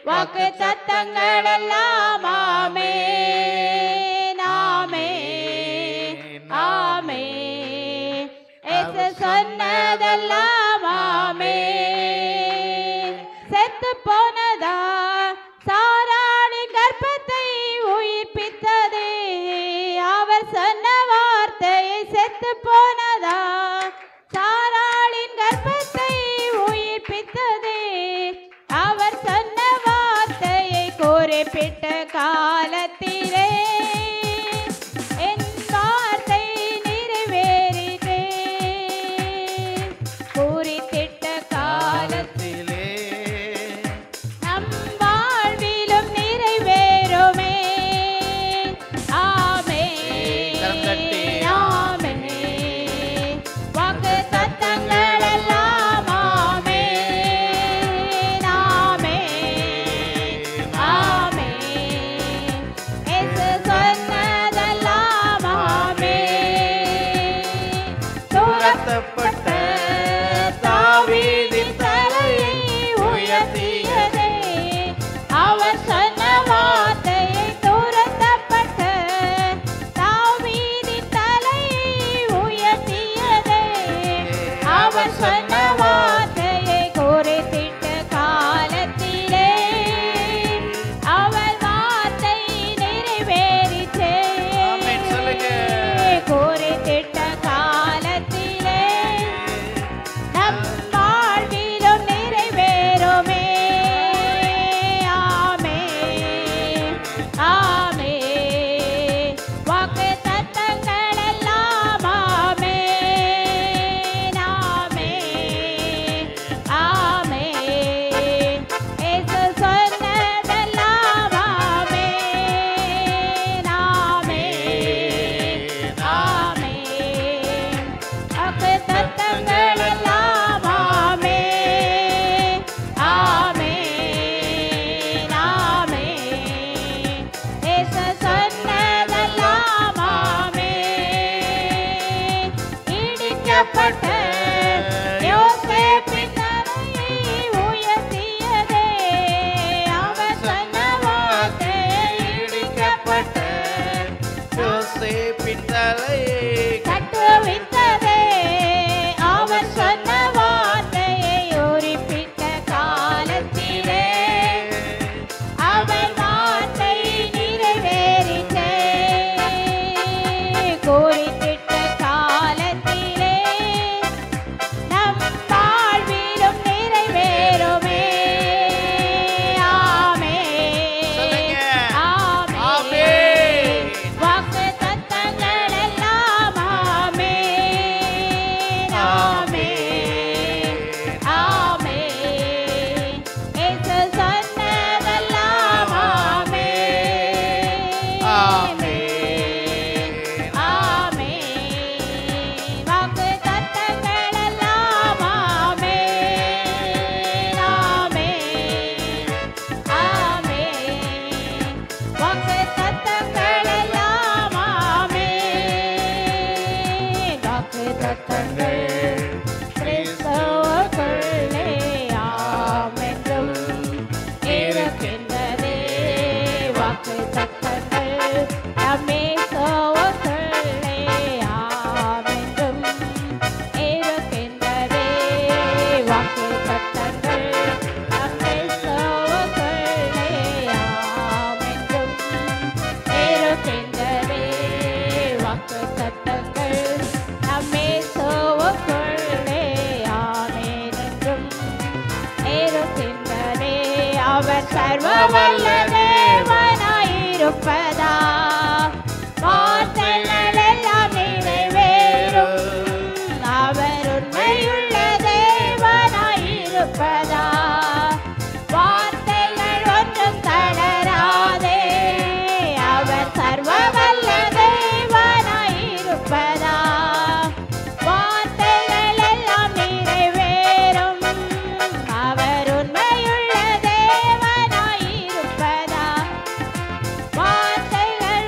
வாக்கு தத்தங்கள் எல்லாம் ஆமென் ஆமென் ஆமென் இயேசு சொன்னதெல்லாம் ஆமென் செத்து போனதா சாராளின் கர்ப்பத்தை உயிர்ப்பித்ததே அவர் சொன்ன வார்த்தையை செத்து போனதா சாராளின் கர்ப்பத்தை உயிர்ப்பித்ததே அவர் சொன்ன வார்த்தையை குறிப்பிட்ட காலத்திலே என் வார்த்தை நிறைவேறிதே குறித்திட்ட காலத்திலே நம் வாழ்விலும் நிறைவேறுமே ஆமென் ஆமென் வாக்கு தத்தங்கள் எல்லாம் ஆமென் ஆமென் ஆமென் இயேசு சொன்னதெல்லாம் ஆமென் துரத்தப்பட்ட தாவீதின் தலையை உயர்த்தியதே அவர் சொன்ன வார்த்தையை துரத்தப்பட்ட தாவீதின் தலையை உயர்த்தியதே அவர் சொன்ன வார்த்தையை குறித்திட்ட காலத்திலே அவர் வார்த்தை நிறைவேறிச்சே குறித்திட்ட காலத்திலே நம் வாழ்விலும் நிறைவேறுமே ஆமென் ஆமென் வாக்கு தத்தங்கள் எல்லாம் ஆமென் ஆமென் ஆமென் இயேசு சொன்னதெல்லாம் ஆமென் ஆமென் ஆமென் வாக்கு தத்தங்கள் எல்லாம் ஆமென் ஆமென் ஆமென் இயேசு சொன்னதெல்லாம் ஆமென் இடிக்கப்பட்ட யோசேப்பின் தலையை உயர்த்தியதே அவர் சொன்ன வார்த்தையை இடிக்கப்பட்ட யோசேப்பின் தலையை கட்டுவித்ததே அவர் சொன்ன வார்த்தையை உரிப்பிட்ட காலத்திலே அவர் வார்த்தை நிறைவேறிச்சே குறித்திட்ட காலத்திலே நம் வாழ்விலும் நிறைவேறுமே ஆமென் ஆமென் வாக்கு தத்தங்கள் எல்லாம் ஆமென் ஆமென் ஆமென் இயேசு சொன்னதெல்லாம் ஆமென் ஆமென் ஆமென் வாக்கு தத்தங்கள் எல்லாம் ஆமென் ஆமென் ஆமென் வாக்கு தத்தங்கள் எல்லாம் ஆமென் வாக்கு தத்தங்கள் கிறிஸ்தவர்களே ஆமென்றும் இருக்கின்றதே வாக்கு தத்தங்கள் நம்மே சோர்களே ஆமென்றும் இருக்கின்றதே வாக்கு தத்தங்கள் நம்மே சோர்களே ஆமென்றும் இருக்கின்றதே வாக்கு தத்தங்கள் நம்மே சோர்களே ஆமென்றும் இருக்கின்றதே அவர் சர்வ வல்ல தேவனாயிருப்பதா வார்த்தைகள் எல்லாம் நிறைவேறும் அவர் உண்மையுள்ள தேவனாயிருப்பதா வார்த்தைகள் ஒன்றும் தளராதே அவர் சர்வ வல்ல தேவனாயிருப்பதா வார்த்தைகள் எல்லாம் நிறைவேறும் அவர் உண்மையுள்ள தேவனாயிருப்பதா வார்த்தைகள்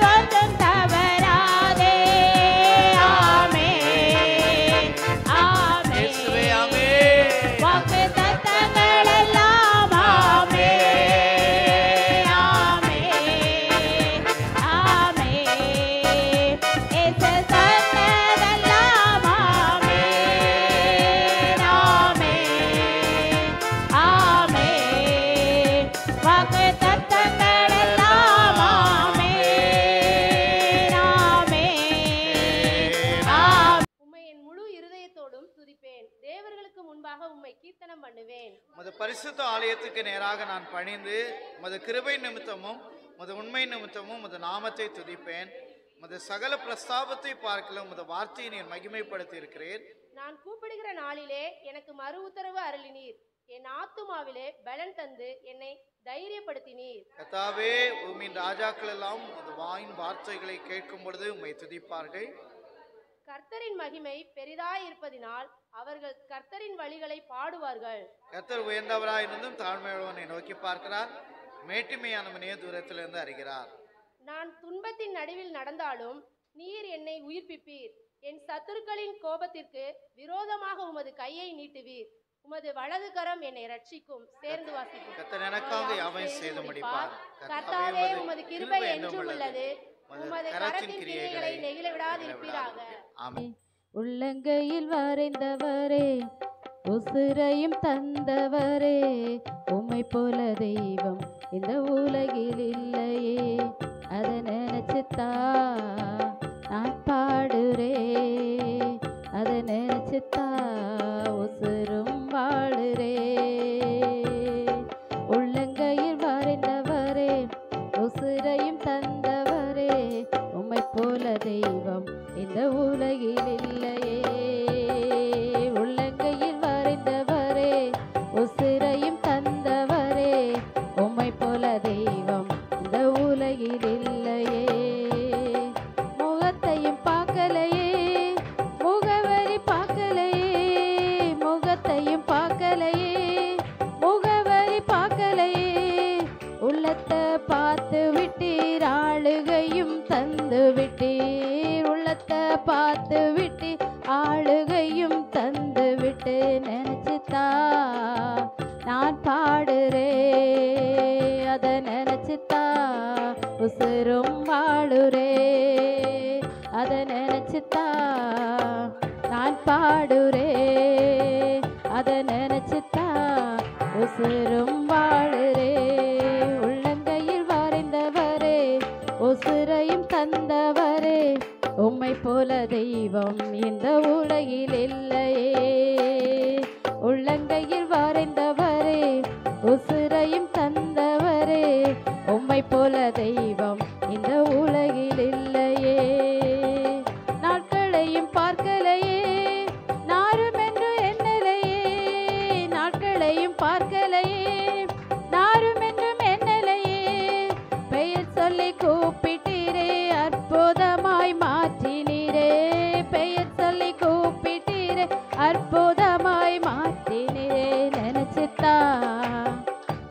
சத்தத்தோடும் துதிப்பேன். தேவர்களுக்கு முன்பாக உம்மை கீர்த்தனம் பண்ணுவேன். உமது பரிசுத்த ஆலயத்துக்கு நேராக நான் பணிந்து உமது கிருபை நிமித்தமும் உமது உண்மை நிமித்தமும் உமது நாமத்தை துதிப்பேன். உமது சகல பிரஸ்தாபத்தை பார்க்கல உமது வார்த்தையை நீர் மகிமைப்படுத்தி இருக்கிறேன். நான் கூப்பிடுகிற நாளிலே எனக்கு மறு உத்தரவு அருளினீர். என் ஆத்துமாவிலே பலன் தந்து என்னை தைரியப்படுத்தினீர். கர்த்தாவே, பூமியின் ராஜாக்கள் எல்லாம் உமது வாயின் வார்த்தைகளை கேட்கும் பொழுது உம்மை துதிப்பார்கள். கர்த்தரின் மகிமை பெரிதாயிருப்பதினால் அவர்கள் கர்த்தரின் வழிகளை பாடுவார்கள். கர்த்தர் உயர்ந்தவராய் இருந்தும் தாழ்மையுள்ளவனை நோக்கி பார்க்கிறார், மேட்டிமையானவனையே தூரத்திலிருந்து அறிகிறார். நான் துன்பத்தின் நடுவில் நடந்தாலும் நீர் என்னை உயிர்ப்பிப்பீர். என் சத்துருக்களின் கோபத்திற்கு விரோதமாக உமது கையை நீட்டுவீர். உமது வலது கரம் என்னை ரட்சிக்கும். சேர்ந்து வாசிப்போம். கர்த்தர் எனக்காக யாவையும் செய்து முடிப்பார். கர்த்தாவே, உமது கிருபை என்றும் உள்ளது. உமது கரத்தின் கிரியைகளை நெகிழ விடாதிருப்பீராக. ஆமென். உள்ளங்கையில் வரைந்தவரே, உசுரையும் தந்தவரே, உம்மை போல தெய்வம் இந்த உலகில் இல்லையே. அதை நினைச்சுத்தா நான் பாடுறே, அதை நினைச்சுத்தா உசுரும் வாழுறே. உள்ளங்கையில் வரைந்தவரே, உசுரையும் தந்தவரே, உம்மை போல தெய்வம் இந்த உலகில் இல்லையே. உள்ளங்கையில் வரைந்தவரே, உசிரையும் தந்தவரே, உம்மை போல தெய்வம் இந்த உலகில் இல்லையே. முகத்தையும் பார்க்கலையே, முகவரி பார்க்கலையே, முகத்தையும் பார்க்கலையே, முகவரி பார்க்கலையே. உள்ளத்தை பார்த்து விட்டீர், ஆளுகையும் தந்து விட்டீர். உள்ளத்தை பார்த்து விட்டு ஆளுகையும் தந்து விட்டு நினைச்சுத்தா நான் பாடுறே, அதை நினைச்சுத்தா உசுரும் வாழுறே. அதை நினைச்சுத்தா நான் பாடுறே, அதை நினைச்சுத்தா உசுரும் வாழுறே. உள்ளங்கையில் வரைந்தவரே, உசுரையும் தந்தவரே, உம்மை போல தெய்வம் இந்த உலகில் இல்லையே. உள்ளங்கையில் வரைந்தவரே, உசுரையும் தந்தவரே, உம்மை போல தெய்வம் இந்த உலகில் இல்லையே. நாட்களையும் பார்க்கலையே, நாரும் என்று எண்ணலையே. நாட்களையும் பார்க்கலையே, நாரும் என்றும் எண்ணலையே. பெயர் சொல்லி கூப்பிட்டீரே, அற்புதமாய் மாற்றினீரே. பெயர் சொல்லி கூப்பிட்டீரே, அற்புதமாய் மாற்றினீரே. நினைச்சுத்தா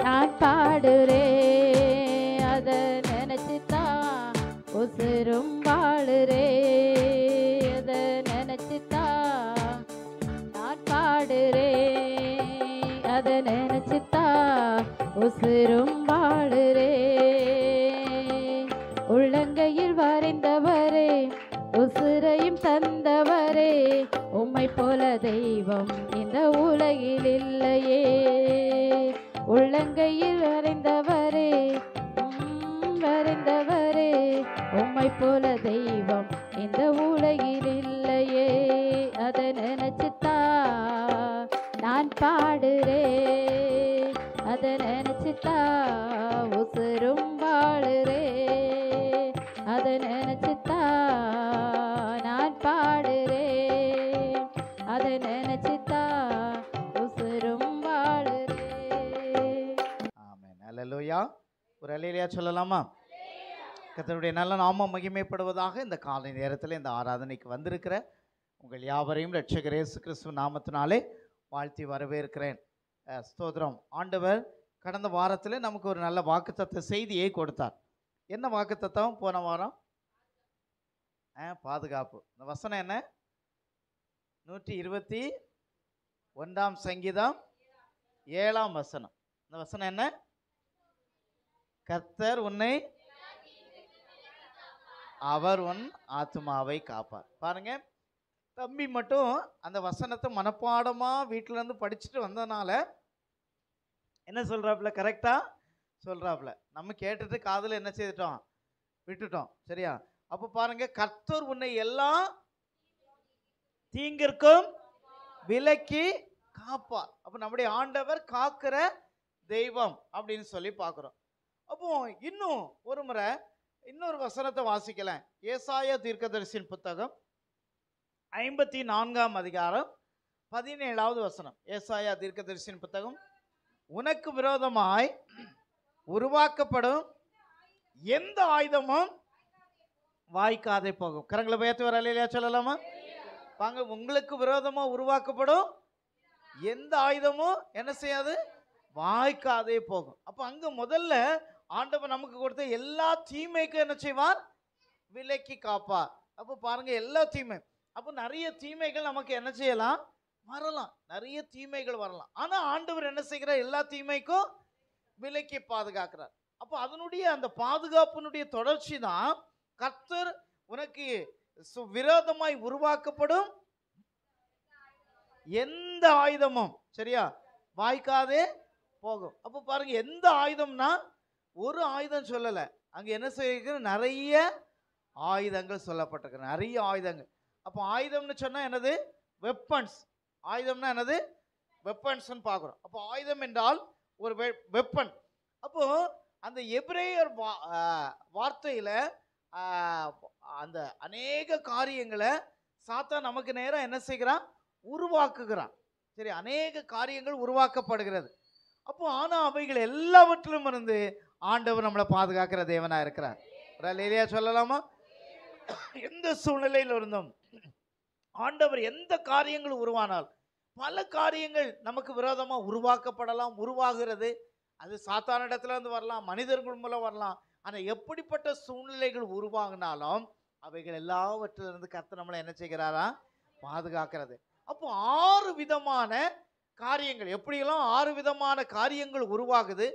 நான் பாடுறே, அதை நினைச்சுத்தா உசுரும் வாழுறே. அதை நினைச்சுத்தா நான் பாடுறே, அதை நினைச்சுத்தா உசுரும் வாழுறே. உள்ளங்கையில் வரைந்தவரே, உசுரையும் தந்தவரே, உம்மை போல தெய்வம் இந்த உலகில் இல்லையே. உள்ளங்கையில் வரைந்தவரே, வரைந்தவரே, உம்மை போல தெய்வம் இந்த உலகில் இல்லையே. அதை நினைச்சுத்தா நான் பாடுறே, அதை நினைச்சுத்தா உசுரும் வாழுறே. அதை நினைச்சுத்தா நான் பாடுறே, அதை நினைச்சுத்தா உசுரும் வாழுறே. ஆமென். அல்லேலூயா. ஒரு அல்லேலூயா சொல்லலாமா? கர்த்தருடைய நல்ல நாமம் மகிமைப்படுவதாக. இந்த காலை நேரத்தில் இந்த ஆராதனைக்கு வந்திருக்கிற உங்கள் யாவரையும் இரட்சகர் இயேசு கிறிஸ்துவ நாமத்தினாலே வாழ்த்தி வரவேற்கிறேன். ஸ்தோத்திரம். ஆண்டவர் கடந்த வாரத்தில் நமக்கு ஒரு நல்ல வாக்குத்தத்த செய்தியை கொடுத்தார். என்ன வாக்குத்தத்தம்? போன வாரம் பாதுகாப்பு. இந்த வசனம் என்ன? 121 சங்கீதம் 7 வசனம். இந்த வசனம் என்ன? கர்த்தர் உன்னை, அவர் உன் ஆத்துமாவை காப்பார். பாருங்க, தம்பி மட்டும் அந்த வசனத்தை மனப்பாடமாக வீட்டிலேருந்து படிச்சுட்டு வந்ததுனால என்ன சொல்கிறாப்புல? கரெக்டாக சொல்கிறாப்புல. நம்ம கேட்டுட்டு காதில் என்ன செய்துட்டோம்? விட்டுட்டோம். சரியா? அப்போ பாருங்க, கர்த்தர் உன்னை எல்லா தீங்கிற்கும் விலக்கி காப்பார். அப்ப நம்முடைய ஆண்டவர் காக்கிற தெய்வம் அப்படின்னு சொல்லி பார்க்கிறோம். அப்போ இன்னும் ஒரு முறை இன்னொரு வசனத்தை வாசிக்கலாம். ஏசாயா தீர்க்கதரிசியின் புத்தகம் 54ஆம் அதிகாரம் 17வது வசனம். ஏசாயா தீர்க்கதரிசியின் புத்தகம், உனக்கு விரோதமாய் உருவாக்கப்படும் எந்த ஆயுதமும் வாய்க்காதே போகும். கரங்களை உயர்த்தி வர இல்லையா சொல்லலாமா? வாங்க, உங்களுக்கு விரோதமா உருவாக்கப்படும் எந்த ஆயுதமும் என்ன செய்யாது, வாய்க்காதே போகும். அப்ப அங்க முதல்ல ஆண்டவர் நமக்கு கொடுத்த எல்லா தீமைக்கும் என்ன செய்வார், விலக்கி காப்பார். அப்ப பாருங்க, எல்லா தீமை. அப்ப நிறைய தீமைகள் நமக்கு என்ன செய்யலாம், வரலாம், நிறைய தீமைகள் வரலாம். ஆனா ஆண்டவர் என்ன செய்கிறார், எல்லா தீமைக்கும் விலக்கி பாதுகாக்கிறார். அப்ப அதனுடைய அந்த பாதுகாப்பினுடைய தொடர்ச்சி தான் கர்த்தர் உனக்கு விரோதமாய் உருவாக்கப்படும் எந்த ஆயுதமும் சரியா வாய்க்காதே போகும். அப்ப பாருங்க, எந்த ஆயுதம்னா ஒரு ஆயுதம் சொல்லல, அங்க என்ன செய்ய நிறைய ஆயுதங்கள் சொல்லப்பட்டிருக்கு, நிறைய ஆயுதங்கள். அப்போ ஆயுதம்னு சொன்னா என்னது, வெப்பன்ஸ். ஆயுதம்னா என்னது, வெப்பன்ஸ் பார்க்கிறோம். அப்போ ஆயுதம் என்றால் ஒரு வெப்பன். அப்போ அந்த எபிரேயர் வார்த்தையில அந்த அநேக காரியங்களை சாத்தான் நமக்கு நேரம் என்ன செய்கிறான், உருவாக்குகிறான். சரி, அநேக காரியங்கள் உருவாக்கப்படுகிறது. அப்போ ஆனா அவைகள் எல்லாவற்றிலும் இருந்து ஆண்டவர் நம்மளை பாதுகாக்கிற தேவனா இருக்கிறார். இல்லையா சொல்லலாமா? எந்த சூழ்நிலையில் இருந்தும் ஆண்டவர் எந்த காரியங்கள் உருவானால், பல காரியங்கள் நமக்கு விரோதமா உருவாக்கப்படலாம், உருவாகிறது. அது சாத்தான இடத்துல இருந்து வரலாம், மனிதர்கள் மூலம் வரலாம். ஆனா எப்படிப்பட்ட சூழ்நிலைகள் உருவாகினாலும் அவைகள் எல்லாவற்றிலிருந்து கர்த்தர் நம்மளை என்ன செய்கிறாரா, பாதுகாக்கிறது. அப்போ 6 விதமான காரியங்கள், எப்படியெல்லாம் 6 விதமான காரியங்கள் உருவாகுது,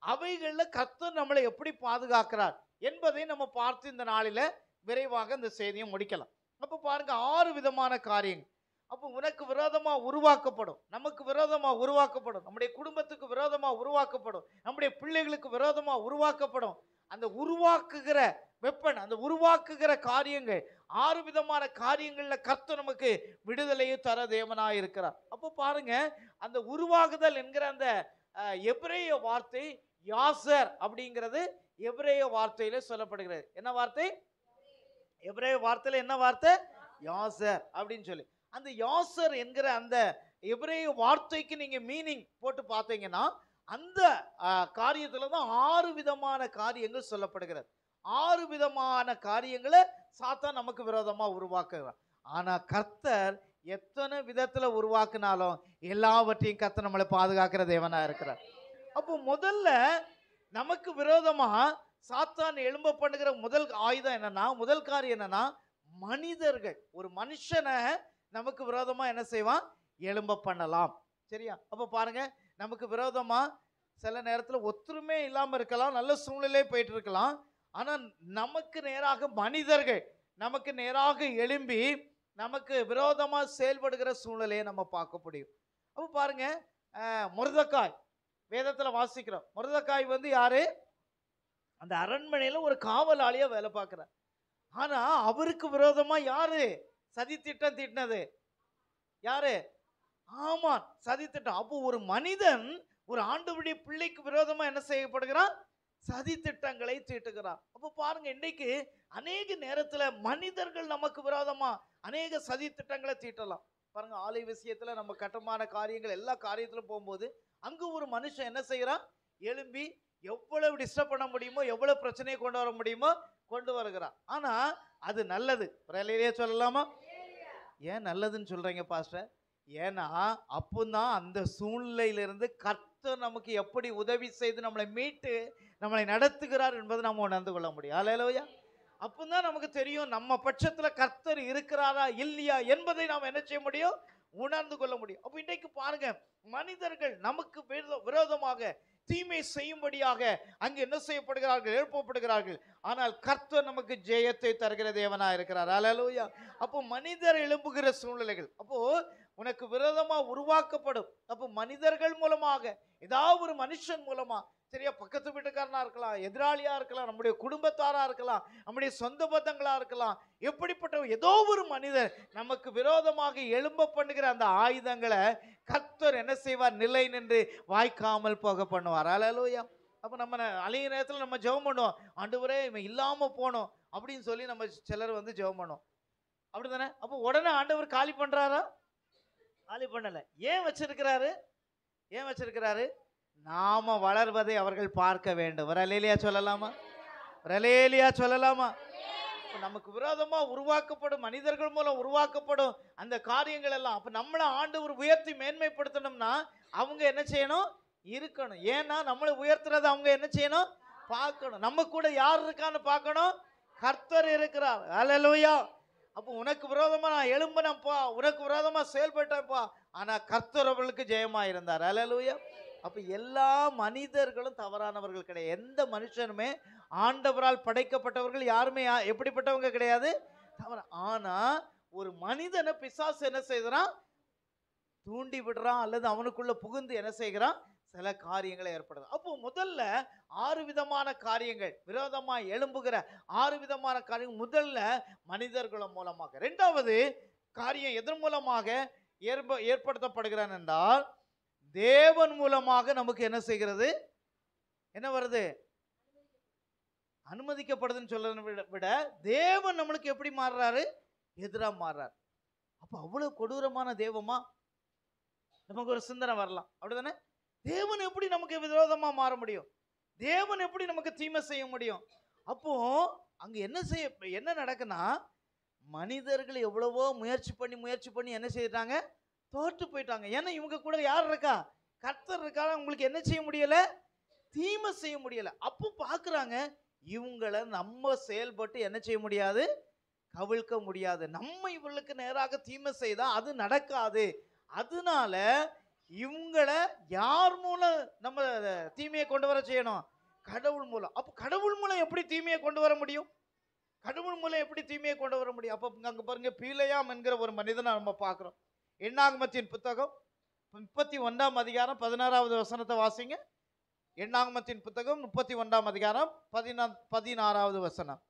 அவைகள்ல கர்த்தர் நம்மளை எப்படி பாதுகாக்கிறார் என்பதை நம்ம பார்த்து இந்த நாளில விரைவாக இந்த செய்தியை முடிக்கலாம். அப்ப பாருங்க, 6 விதமான காரியங்கள். அப்போ உனக்கு விரோதமா உருவாக்கப்படும், நமக்கு விரோதமா உருவாக்கப்படும், நம்முடைய குடும்பத்துக்கு விரோதமா உருவாக்கப்படும், நம்முடைய பிள்ளைகளுக்கு விரோதமா உருவாக்கப்படும். அந்த உருவாக்குகிற வெப்பன், அந்த உருவாக்குகிற காரியங்கள், 6 விதமான காரியங்கள்ல கர்த்தர் நமக்கு விடுதலையை தர தேவனாய் இருக்கிறார். அப்போ பாருங்க, அந்த உருவாகுதல் என்கிற அந்த எபிரேய வார்த்தை யாசர் அப்படிங்கிறது எபிரேய வார்த்தையில சொல்லப்படுகிறது. என்ன வார்த்தை? எபிரேய வார்த்தையில என்ன வார்த்தை? யாசர் அப்படின்னு சொல்லி. அந்த யாசர் என்கிற அந்த எபிரேய வார்த்தைக்கு நீங்க மீனிங் போட்டு பார்த்தீங்கன்னா, அந்த காரியத்துல தான் 6 விதமான காரியங்கள் சொல்லப்படுகிறது. 6 விதமான காரியங்களை சாத்தான் நமக்கு விரோதமா உருவாக்குகிறார். ஆனா கர்த்தர் எத்தனை விதத்துல உருவாக்குனாலும் எல்லாவற்றையும் கர்த்தர் நம்மளை பாதுகாக்கிற தேவனா இருக்கிறார். அப்போ முதல்ல நமக்கு விரோதமா சாத்தான் எழும்ப பண்ணுகிற முதல் ஆயுதம் என்னன்னா, முதல் காரியம் என்னன்னா, மனிதர்கள். ஒரு மனுஷனை நமக்கு விரோதமா என்ன செய்வான், எழும்ப பண்ணலாம். சரியா? அப்ப பாருங்க, நமக்கு விரோதமா சில நேரத்தில் ஒத்துருமே இல்லாம இருக்கலாம், நல்ல சூழ்நிலை போயிட்டு இருக்கலாம். ஆனா நமக்கு நேராக மனிதர்கள் நமக்கு நேராக எழும்பி நமக்கு விரோதமா செயல்படுகிற சூழ்நிலையை நம்ம பார்க்க முடியும். அப்ப பாருங்க, மொர்தெகாய் வேதத்துல வாசிக்கிறோம். மொர்தெகாய் வந்து யாரு, அந்த அரண்மனையில ஒரு காவலாளியா வேலை பார்க்கிறார். ஆனா அவருக்கு விரோதமா யாரு சதி திட்டம் தீட்டினது? யாரு? ஆமான் சதி திட்டம். அப்போ ஒரு மனிதன் ஒரு ஆண்டவருடைய பிள்ளைக்கு விரோதமா என்ன செய்யப்படுகிறான், சதி திட்டங்களை தீட்டுகிறார். அப்போ பாருங்க, இன்னைக்கு அநேக நேரத்துல மனிதர்கள் நமக்கு விரோதமா அநேக சதி திட்டங்களை தீட்டலாம். பாருங்க, ஆலை விஷயத்துல நம்ம கட்டமான காரியங்கள் எல்லா காரியத்திலும் போகும்போது அங்கு ஒரு மனுஷன் என்ன செய்யறான், எழும்பி எவ்வளவு டிஸ்டர்ப் பண்ண முடியுமோ, எவ்வளவு பிரச்சனையை கொண்டு வர முடியுமோ கொண்டு வருகிறான். ஆனா அது நல்லது. சொல்லலாமா? ஏன் நல்லதுன்னு சொல்றீங்க பாஸ்டர்? ஏன்னா அப்போதான் அந்த சூழ்நிலையிலிருந்து கர்த்தர் நமக்கு எப்படி உதவி செய்து நம்மளை மீட்டு நம்மளை நடத்துகிறார் என்பதை நம்ம உணர்ந்து கொள்ள முடியும். அல்லேலூயா. அப்போதான் நமக்கு தெரியும் நம்ம பட்சத்துல கர்த்தர் இருக்கிறாரா இல்லையா என்பதை நாம் என்ன செய்ய முடியும், உணர்ந்து கொள்ள முடியும். அப்ப இன்றைக்கு பாருங்க, மனிதர்கள் நமக்கு விரோதமாக தீமை செய்யும்படியாக அங்கு என்ன செய்யப்படுகிறார்கள், எழுப்பப்படுகிறார்கள். ஆனால் கர்த்தர் நமக்கு ஜெயத்தை தருகிற தேவனா இருக்கிறார். அல்லேலூயா. அப்போ மனிதர் எழும்புகிற சூழ்நிலைகள். அப்போ உனக்கு விரோதமா உருவாக்கப்படும். அப்போ மனிதர்கள் மூலமாக, ஏதாவது ஒரு மனுஷன் மூலமா, சரியா, பக்கத்து வீட்டுக்காரனா இருக்கலாம், எதிராளியா இருக்கலாம், நம்முடைய குடும்பத்தாரா இருக்கலாம், நம்முடைய சொந்த பந்தங்களா இருக்கலாம், எப்படிப்பட்ட ஏதோ ஒரு மனிதர் நமக்கு விரோதமாக எழும்ப பண்ணுகிற அந்த ஆயுதங்களை கர்த்தர் என்ன செய்வார்? நிலை நின்று வாய்க்காமல் போக பண்ணுவார். அல்லேலூயா. அப்போ நம்ம அழிய நேரத்தில் நம்ம ஜெபம் பண்ணுவோம், ஆண்டவரே இவன் இல்லாம போனோம் அப்படின்னு சொல்லி நம்ம சிலர் வந்து ஜெபம் பண்ணுவோம், அப்படிதானே? அப்போ உடனே ஆண்டவர் காலி பண்றாரா? காலி பண்ணல. ஏன் வச்சிருக்கிறாரு? ஏன் வச்சிருக்கிறாரு? நாம வளர்வதை அவர்கள் பார்க்க வேண்டும். ஒரு அல்லேலியா சொல்லலாமா? ஒரு அல்லேலியா சொல்லலாமா? நமக்கு விரோதமா உருவாக்கப்படும், மனிதர்கள் மூலம் உருவாக்கப்படும் அந்த காரியங்கள் எல்லாம், அப்ப நம்மளை ஆண்டவர் உயர்த்தி மேன்மைப்படுத்தணும்னா அவங்க என்ன செய்யணும்? இருக்கணும். ஏன்னா நம்மளை உயர்த்துறது அவங்க என்ன செய்யணும்? பார்க்கணும். நம்ம கூட யார் இருக்கான்னு பார்க்கணும். கர்த்தர் இருக்கிறார். அல்லேலூயா. அப்போ உனக்கு விரோதமா நான் எழும்பினப்பா, உனக்கு விரோதமா செயல்பட்டப்பா, ஆனா கர்த்தர் அவர்களுக்கு ஜெயமா இருந்தார். அல்லேலூயா. அப்ப எல்லா மனிதர்களும் தவறானவர்கள் கிடையாது. எந்த மனுஷனுமே ஆண்டவரால் படைக்கப்பட்டவர்கள் யாருமே எப்படிப்பட்டவங்க கிடையாது, தவறு. ஆனா ஒரு மனிதனை பிசாசு என்ன செய்கிறான்? தூண்டி விடுறான், அல்லது அவனுக்குள்ள புகுந்து என்ன செய்கிறான்? சில காரியங்களை ஏற்படுது. அப்போ முதல்ல 6 விதமான காரியங்கள், விரோதமா எழும்புகிற 6 விதமான காரியங்கள் முதல்ல மனிதர்கள் மூலமாக. இரண்டாவது காரியம் எதன் மூலமாக ஏற்படுத்தப்படுகிறான் என்றால், தேவன் மூலமாக நமக்கு என்ன செய்கிறது? என்ன வருது? அனுமதிக்கப்படுதுன்னு சொல்றதை விட தேவன் நம்மளுக்கு எப்படி மாறுறாரு? எதிரா மாறுறாரு. அப்ப அவ்வளவு கொடூரமான தெய்வமா? நமக்கு ஒரு சிந்தனை வரலாம், அப்படிதானே? தேவன் எப்படி நமக்கு விரோதமா மாற முடியும்? தேவன் எப்படி நமக்கு தீமை செய்ய முடியும்? அப்போ அங்க என்ன நடக்குன்னா, மனிதர்கள் எவ்வளவோ முயற்சி பண்ணி என்ன செய்தாங்க? தோற்று போயிட்டாங்க. ஏன்னா இவங்க கூட யார் இருக்கா? கர்த்தர் இருக்கா. உங்களுக்கு என்ன செய்ய முடியல? தீமை செய்ய முடியல. அப்போ பாக்குறாங்க, இவங்களை நம்ம செயல்பட்டு என்ன செய்ய முடியாது? கவிழ்க்க முடியாது. நம்ம இவங்களுக்கு நேராக தீமை செய்தா அது நடக்காது. அதனால இவங்களை யார் மூலம் நம்ம தீமையை கொண்டு வர செய்யணும்? கடவுள் மூலம். அப்ப கடவுள் மூலம் எப்படி தீமையை கொண்டு வர முடியும்? கடவுள் மூலம் எப்படி தீமையை கொண்டு வர முடியும்? அப்ப அங்க பாருங்க, பீலையாம் என்கிற ஒரு மனிதனை நம்ம பார்க்கிறோம். எண்ணாகமத்தின் புத்தகம் 31ஆம் அதிகாரம் 16வது வசனத்தை வாசிங்க. எண்ணாகமத்தின் புத்தகம் 31ஆம் அதிகாரம் 16வது வசனம்.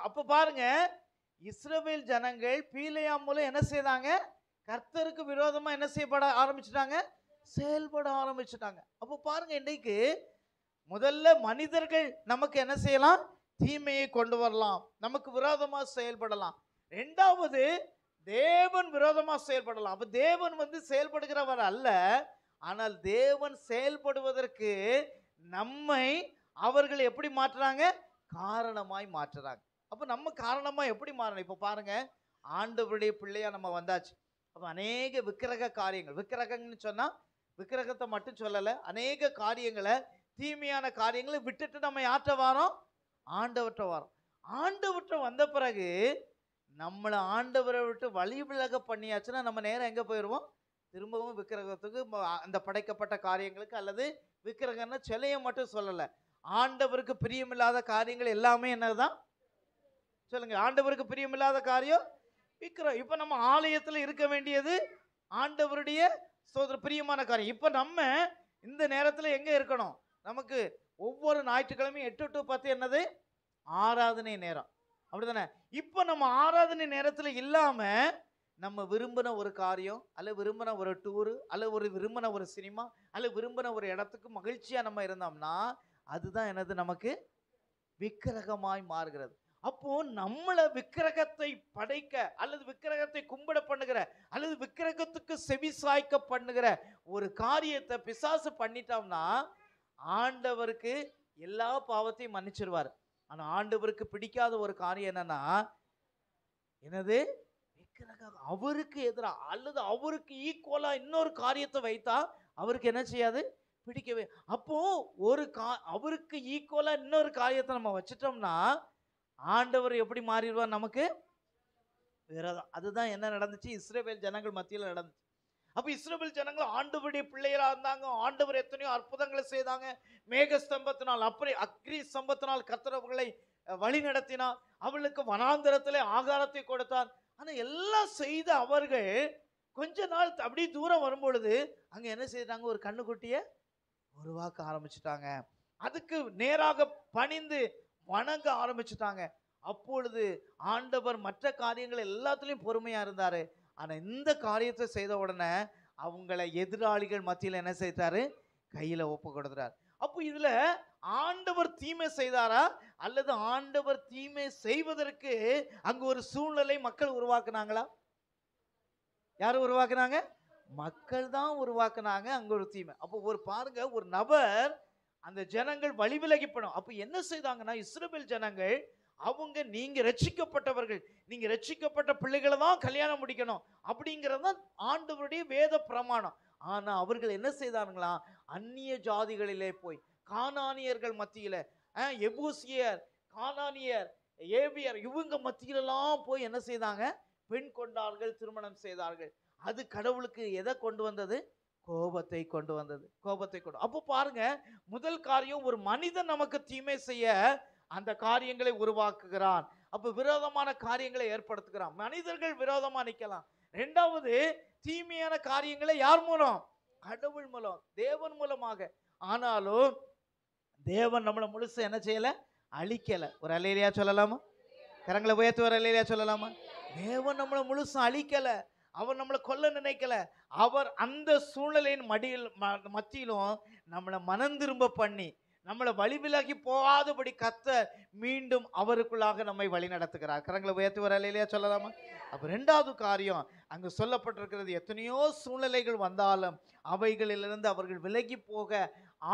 அப்ப பாருங்க, இஸ்ரவேல் ஜனங்கள் பீலையாம் மூலம் என்ன செய்தாங்க? கர்த்தருக்கு விரோதமா என்ன செய்யப்பட ஆரம்பிச்சுட்டாங்க? செயல்பட ஆரம்பிச்சுட்டாங்க. அப்போ பாருங்க, இன்றைக்கு முதல்ல மனிதர்கள் நமக்கு என்ன செய்யலாம்? தீமையை கொண்டு வரலாம், நமக்கு விரோதமா செயல்படலாம். இரண்டாவது, தேவன் விரோதமா செயல்படலாம். அப்ப தேவன் வந்து செயல்படுகிறவர் அல்ல, ஆனால் தேவன் செயல்படுவதற்கு நம்மை அவர்கள் எப்படி மாற்றுறாங்க? காரணமாய் மாற்றுறாங்க. அப்ப நம்ம காரணமா எப்படி மாறணும்? இப்ப பாருங்க, ஆண்டவருடைய பிள்ளையா நம்ம வந்தாச்சு. அப்ப அநேக விக்கிரக காரியங்கள், விக்கிரகம்னு சொன்னா விக்கிரகத்தை மட்டும் சொல்லல, அநேக காரியங்களை, தீமையான காரியங்களை விட்டுட்டு நம்ம யார்கிட்ட வாரோம்? ஆண்டவர்கிட்ட வாரோம். ஆண்டவர்கிட்ட வந்த பிறகு நம்மளை ஆண்டவரை விட்டு வழி விலக பண்ணியாச்சுன்னா நம்ம நேரம் எங்க போயிடுவோம்? திரும்பவும் விக்கிரகத்துக்கு, அந்த படைக்கப்பட்ட காரியங்களுக்கு, அல்லது விக்கிரகம்னா சிலையை மட்டும் சொல்லல, ஆண்டவருக்கு பிரியமில்லாத காரியங்கள் எல்லாமே என்னதான் சொல்லுங்க? ஆண்டவருக்கு பிரியமில்லாத காரியம் விக்கிரகம். இப்ப நம்ம ஆலயத்தில் இருக்க வேண்டியது ஆண்டவருடைய பிரியமான காரியம். இப்ப நம்ம இந்த நேரத்தில் எங்க இருக்கணும்? நமக்கு ஒவ்வொரு ஞாயிற்றுக்கிழமையும் 8 to 10 என்னது? ஆராதனை நேரம், அப்படிதானே? இப்ப நம்ம ஆராதனை நேரத்தில் இல்லாம நம்ம விரும்பின ஒரு காரியம், அல்ல விரும்பின ஒரு டூரு, அல்ல விரும்பின ஒரு சினிமா, அல்ல விரும்பின ஒரு இடத்துக்கு மகிழ்ச்சியா நம்ம இருந்தோம்னா அதுதான் என்னது? நமக்கு விக்கிரகமாய் மாறுகிறது. அப்போ நம்மளை விக்கிரகத்தை படைக்க, அல்லது விக்கிரகத்தை கும்பிட பண்ணுகிற, அல்லது விக்கிரகத்துக்கு செவி சாய்க்க பண்ணுகிற ஒரு காரியத்தை பிசாசு பண்ணிட்டோம்னா ஆண்டவருக்கு எல்லா பாவத்தையும் மன்னிச்சிருவார். ஆனா ஆண்டவருக்கு பிடிக்காத ஒரு காரியம் என்னன்னா, என்னது? விக்கிரகம். அவருக்கு எதிராக அல்லது அவருக்கு ஈக்குவலா இன்னொரு காரியத்தை வைத்தா அவருக்கு என்ன செய்யாது? பிடிக்கவே. அப்போ அவருக்கு ஈக்குவலா இன்னொரு காரியத்தை நம்ம வச்சிட்டோம்னா ஆண்டவர் எப்படி மாறிடுவார்? நமக்கு விரோதம். அதுதான் என்ன நடந்துச்சு? இஸ்ரவேல் ஜனங்கள் மத்தியில் நடந்துச்சு. அப்ப இஸ்ரவேல் ஜனங்கள் ஆண்டவருடைய பிள்ளைகளா இருந்தாங்க. ஆண்டவர் எத்தனையோ அற்புதங்களை செய்தாங்க. மேக ஸ்தம்பத்தினால், அப்படி அக்னி ஸ்தம்பத்தினால் கர்த்தர் அவர்களை வழி நடத்தினார். அவளுக்கு வனாந்தரத்திலே ஆகாரத்தை கொடுத்தார். ஆனா எல்லாம் செய்த அவர்கள் கொஞ்ச நாள் அப்படி தூரம் வரும்பொழுது அங்க என்ன செய்தாங்க? ஒரு கண்ணுக்குட்டிய உருவாக்க ஆரம்பிச்சுட்டாங்க. அதுக்கு நேராக பணிந்து வணங்க ஆரம்பிச்சுட்டாங்க. அப்பொழுது ஆண்டவர் மற்ற காரியங்கள் எல்லாத்துலயும் பொறுமையா இருந்தாரு. ஆனா இந்த காரியத்தை செய்த உடனே அவங்களை எதிராளிகள் மத்தியில் என்ன செய்தாரு? கையில ஒப்பு கொடுத்தார். அப்போ இதுல ஆண்டவர் தீமை செய்தாரா அல்லது ஆண்டவர் தீமை செய்வதற்கு அங்கு ஒரு சூழ்நிலை மக்கள் உருவாக்குனாங்களா? யாரு உருவாக்குனாங்க? மக்கள் தான் உருவாக்குனாங்க அங்க ஒரு தீமை. அப்போ ஒரு பாருங்க, ஒரு நபர் அந்த ஜனங்கள் வழி விலகிப்படும். அப்ப என்ன செய்தாங்கன்னா இஸ்ரவேல் ஜனங்கள் அவங்க நீங்க ரட்சிக்கப்பட்டவர்கள், நீங்க ரட்சிக்கப்பட்ட பிள்ளைகளை தான் கல்யாணம் முடிக்கணும் அப்படிங்கிறது தான் ஆண்டவருடைய வேத பிரமாணம். ஆனா அவர்கள் என்ன செய்தாங்களா? அந்நிய ஜாதிகளிலே போய் கானானியர்கள் மத்தியில எபூசியர், கானானியர், ஏவியர் இவங்க மத்தியிலெல்லாம் போய் என்ன செய்தாங்க? பெண் கொண்டார்கள், திருமணம் செய்தார்கள். அது கடவுளுக்கு எதை கொண்டு வந்தது? கோபத்தை கொண்டு வந்தது. கோபத்தை கொண்டு. அப்போ பாருங்க, முதல் காரியம், ஒரு மனிதன் நமக்கு தீமை செய்ய அந்த காரியங்களை உருவாக்குகிறான். அப்ப விரோதமான காரியங்களை ஏற்படுத்துகிறான். மனிதர்கள் விரோதமா நிக்கலாம். இரண்டாவது, தீமையான காரியங்களை யார் மூலம்? கடவுள் மூலம், தேவன் மூலமாக. ஆனாலும் தேவன் நம்மளை முழுச என்ன செய்யல? அழிக்கல. ஒரு அல்லேலூயா சொல்லலாமா? கரங்களை உயர்த்தி ஒரு அல்லேலூயா சொல்லலாமா? தேவன் நம்மளை முழுசும் அழிக்கல. அவர் நம்மளை கொல்ல நினைக்கல. அவர் அந்த சூழ்நிலையின் மத்தியிலும் நம்மளை மனம் திரும்ப பண்ணி நம்மளை வழி விலகி போகாதபடி கர்த்தர் மீண்டும் அவருக்குள்ளாக நம்மை வழி நடத்துகிறார். கரங்களை உயர்த்தி வர இல்லையா சொல்லலாமா? அப்ப இரண்டாவது காரியம் அங்கு சொல்லப்பட்டிருக்கிறது, எத்தனையோ சூழ்நிலைகள் வந்தாலும் அவைகளிலிருந்து அவர்கள் விலகி போக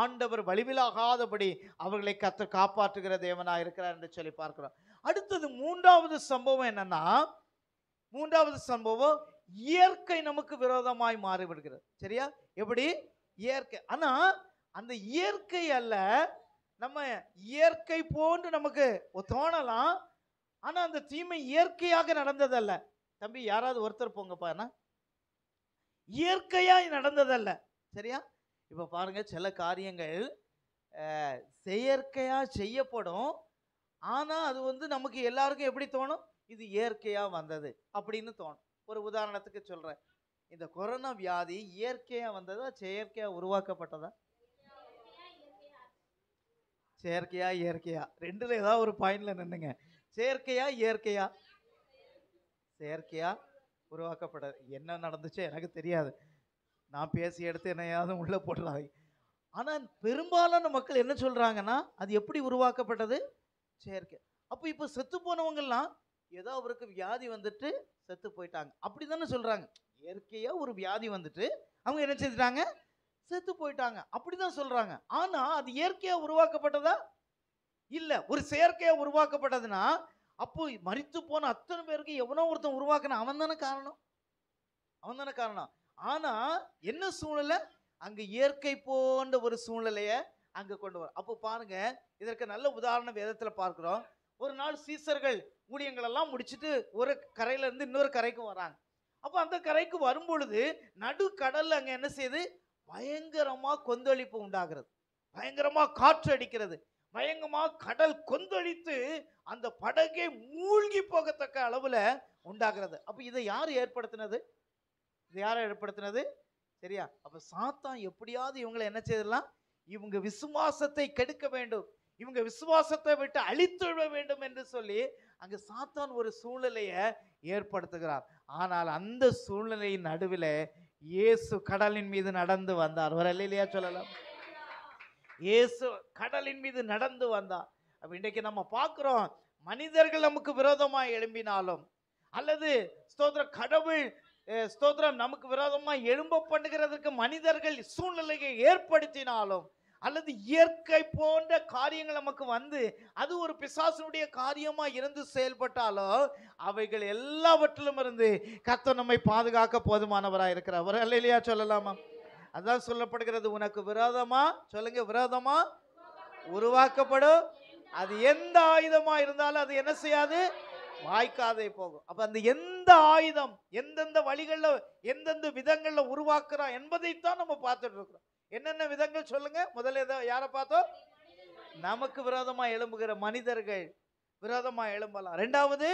ஆண்டவர் வழிவிலாகாதபடி அவர்களை கர்த்தர் காப்பாற்றுகிற தேவனாக இருக்கிறார் என்று சொல்லி பார்க்கிறோம். அடுத்தது மூன்றாவது சம்பவம் என்னன்னா, மூன்றாவது சம்பவம் இயற்கை நமக்கு விரோதமாய் மாறிவிடுகிறது. சரியா? எப்படி? இயற்கை. ஆனா அந்த இயற்கை அல்ல, நம்ம இயற்கை போன்று நமக்கு தோணலாம். ஆனா அந்த தீமை இயற்கையாக நடந்ததல்ல. தம்பி யாராவது ஒருத்தர் போங்கப்பா, இயற்கையாய் நடந்ததல்ல. சரியா? இப்ப பாருங்க, சில காரியங்கள் செயற்கையா செய்யப்படும். ஆனா அது நமக்கு எல்லாருக்கும் எப்படி தோணும்? இது இயற்கையா வந்தது அப்படின்னு தோணும். ஒரு உதாரணத்துக்கு சொல்றேன். இந்த கொரோனா வியாதி இயற்கையா வந்ததா செயற்கையா உருவாக்கப்பட்டதா? செயற்கையா இயற்கையா? ரெண்டுல ஏதாவது ஒரு பாயிண்ட்ல நின்னுங்க. செயற்கையா இயற்கையா? செயற்கையா உருவாக்கப்பட்டது. என்ன நடந்துச்சு எனக்கு தெரியாது. நான் பேசி எடுத்து என்னையாவது உள்ள போடுறாங்க. ஆனா பெரும்பாலான மக்கள் என்ன சொல்றாங்கன்னா, அது எப்படி உருவாக்கப்பட்டது? செயற்கை. அப்ப இப்ப செத்து போனவங்கெல்லாம் ஏதோ அவருக்கு வியாதி வந்துட்டு செத்து போயிட்டாங்க அப்படிதானே சொல்றாங்க. இயற்கையா ஒரு வியாதி வந்துட்டு அவங்க என்ன செஞ்சுட்டாங்க? செத்து போயிட்டாங்க அப்படிதான் சொல்றாங்க. ஆனா அது இயற்கையா உருவாக்கப்பட்டதா? இல்ல. ஒரு செயற்கையா உருவாக்கப்பட்டதுன்னா அப்போ மரித்து போன அத்தனை பேருக்கு எவனோ ஒருத்தன் உருவாக்குன அவன் தானே காரணம். அவன் தானே காரணம். ஆனா என்ன சூழ்நிலை? அங்க இயற்கை போன்ற ஒரு சூழ்நிலைய அங்க கொண்டு வர. அப்போ பாருங்க, இதற்கு நல்ல உதாரணம் வேதத்துல பார்க்கிறோம். ஒரு நாள் சீசர்கள் ஊழியங்கள் எல்லாம் முடிச்சுட்டு ஒரு கரையில இருந்து இன்னொரு கரைக்கு வராங்க. அப்ப அந்த கரைக்கு வரும்பொழுது நடு கடல்ல அங்க என்ன செய்யுது? பயங்கரமா கொந்தளிப்பு உண்டாகிறது. பயங்கரமா காற்று அடிக்கிறது. பயங்கரமா கடல் கொந்தளித்து அந்த படகை மூழ்கி போகத்தக்க அளவுல உண்டாகிறது. அப்ப இதை யார் ஏற்படுத்தினது? இது யாரை ஏற்படுத்தினது? சரியா? அப்ப சாத்தான் எப்படியாவது இவங்களை என்ன செய்யலாம்? இவங்க விசுவாசத்தை கெடுக்க வேண்டும், இவங்க விசுவாசத்தை விட்டு அழித்துவிட வேண்டும் என்று சொல்லி அங்க சாத்தான் ஒரு சூழ்நிலையை ஏற்படுத்துகிறார். ஆனால் அந்த சூழ்நிலையின் நடுவில் இயேசு கடலின் மீது நடந்து வந்தார். ஒரு அல்லேலூயா சொல்லலாம். இயேசு கடலின் மீது நடந்து வந்தார். அப்ப இன்றைக்கு நம்ம பார்க்கிறோம், மனிதர்கள் நமக்கு விரோதமாய் எழும்பினாலும் அல்லது ஸ்தோத்திரம் கடவுள் ஸ்தோத்திரம் நமக்கு விரோதமாய் எழும்ப பண்ணுகிறதுக்கு மனிதர்கள் சூழ்நிலையை ஏற்படுத்தினாலும் அல்லது இயற்கை போன்ற காரியங்கள் நமக்கு வந்து அது ஒரு பிசாசுடைய காரியமா இருந்து செயல்பட்டாலோ அவைகள் எல்லாவற்றிலும் இருந்து கர்த்தர் நம்மை பாதுகாக்க போதுமானவராக இருக்கிறார். ஒரு அல்லேலூயா சொல்லலாமா? அதான் சொல்லப்படுகிறது, உனக்கு விரோதமா சொல்லுங்க, விரோதமா உருவாக்கப்படும். அது எந்த ஆயுதமா இருந்தாலும் அது என்ன செய்யாது? வாய்க்காதே போகும். அப்ப அந்த எந்த ஆயுதம் எந்தெந்த வழிகள்ல எந்தெந்த விதங்கள்ல உருவாக்குறான் என்பதைத்தான் நம்ம பார்த்துட்டு இருக்கிறோம். என்னென்ன விதங்கள் சொல்லுங்க. முதல்ல யாரை பார்த்தோம்? நமக்கு விரோதமா எழும்புகிற மனிதர்கள் விரோதமா எழும்பலாம். இரண்டாவது,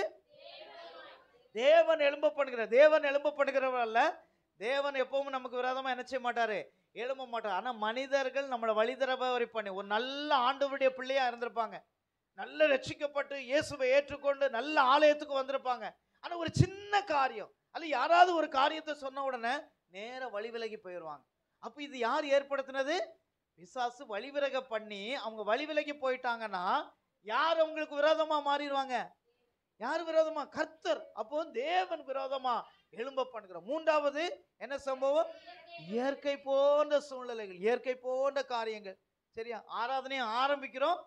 தேவன் எழும்ப பண்ணுகிற, தேவன் எழும்ப பண்ணுகிறவர் அல்ல. தேவன் எப்பவும் நமக்கு விரோதமா என்ன செய்ய மாட்டாரு? எழும்ப மாட்டார். ஆனா மனிதர்கள் நம்மளை வழிதரவரி பண்ணி ஒரு நல்ல ஆண்டவருடைய பிள்ளையா இருந்திருப்பாங்க, நல்ல ரட்சிக்கப்பட்டு இயேசுவை ஏற்றுக்கொண்டு நல்ல ஆலயத்துக்கு வந்திருப்பாங்க. ஆனா ஒரு சின்ன காரியம் அல்ல யாராவது ஒரு காரியத்தை சொன்ன உடனே நேர வழி விலகி போயிடுவாங்க. அப்ப இது யார் ஏற்படுத்தினது? பிசாசு வழிவிலக பண்ணி அவங்க வழி விலகி போயிட்டாங்கன்னா யார் அவங்களுக்கு விரோதமா மாறிடுவாங்க? யார் விரோதமா? கர்த்தர். அப்போ தேவன் விரோதமா எழும்ப பண்ணுகிற. மூன்றாவது என்ன சம்பவம்? இயற்கை போன்ற சூழ்நிலைகள், இயற்கை போன்ற காரியங்கள். சரியா? ஆராதனையை ஆரம்பிக்கிறோம்,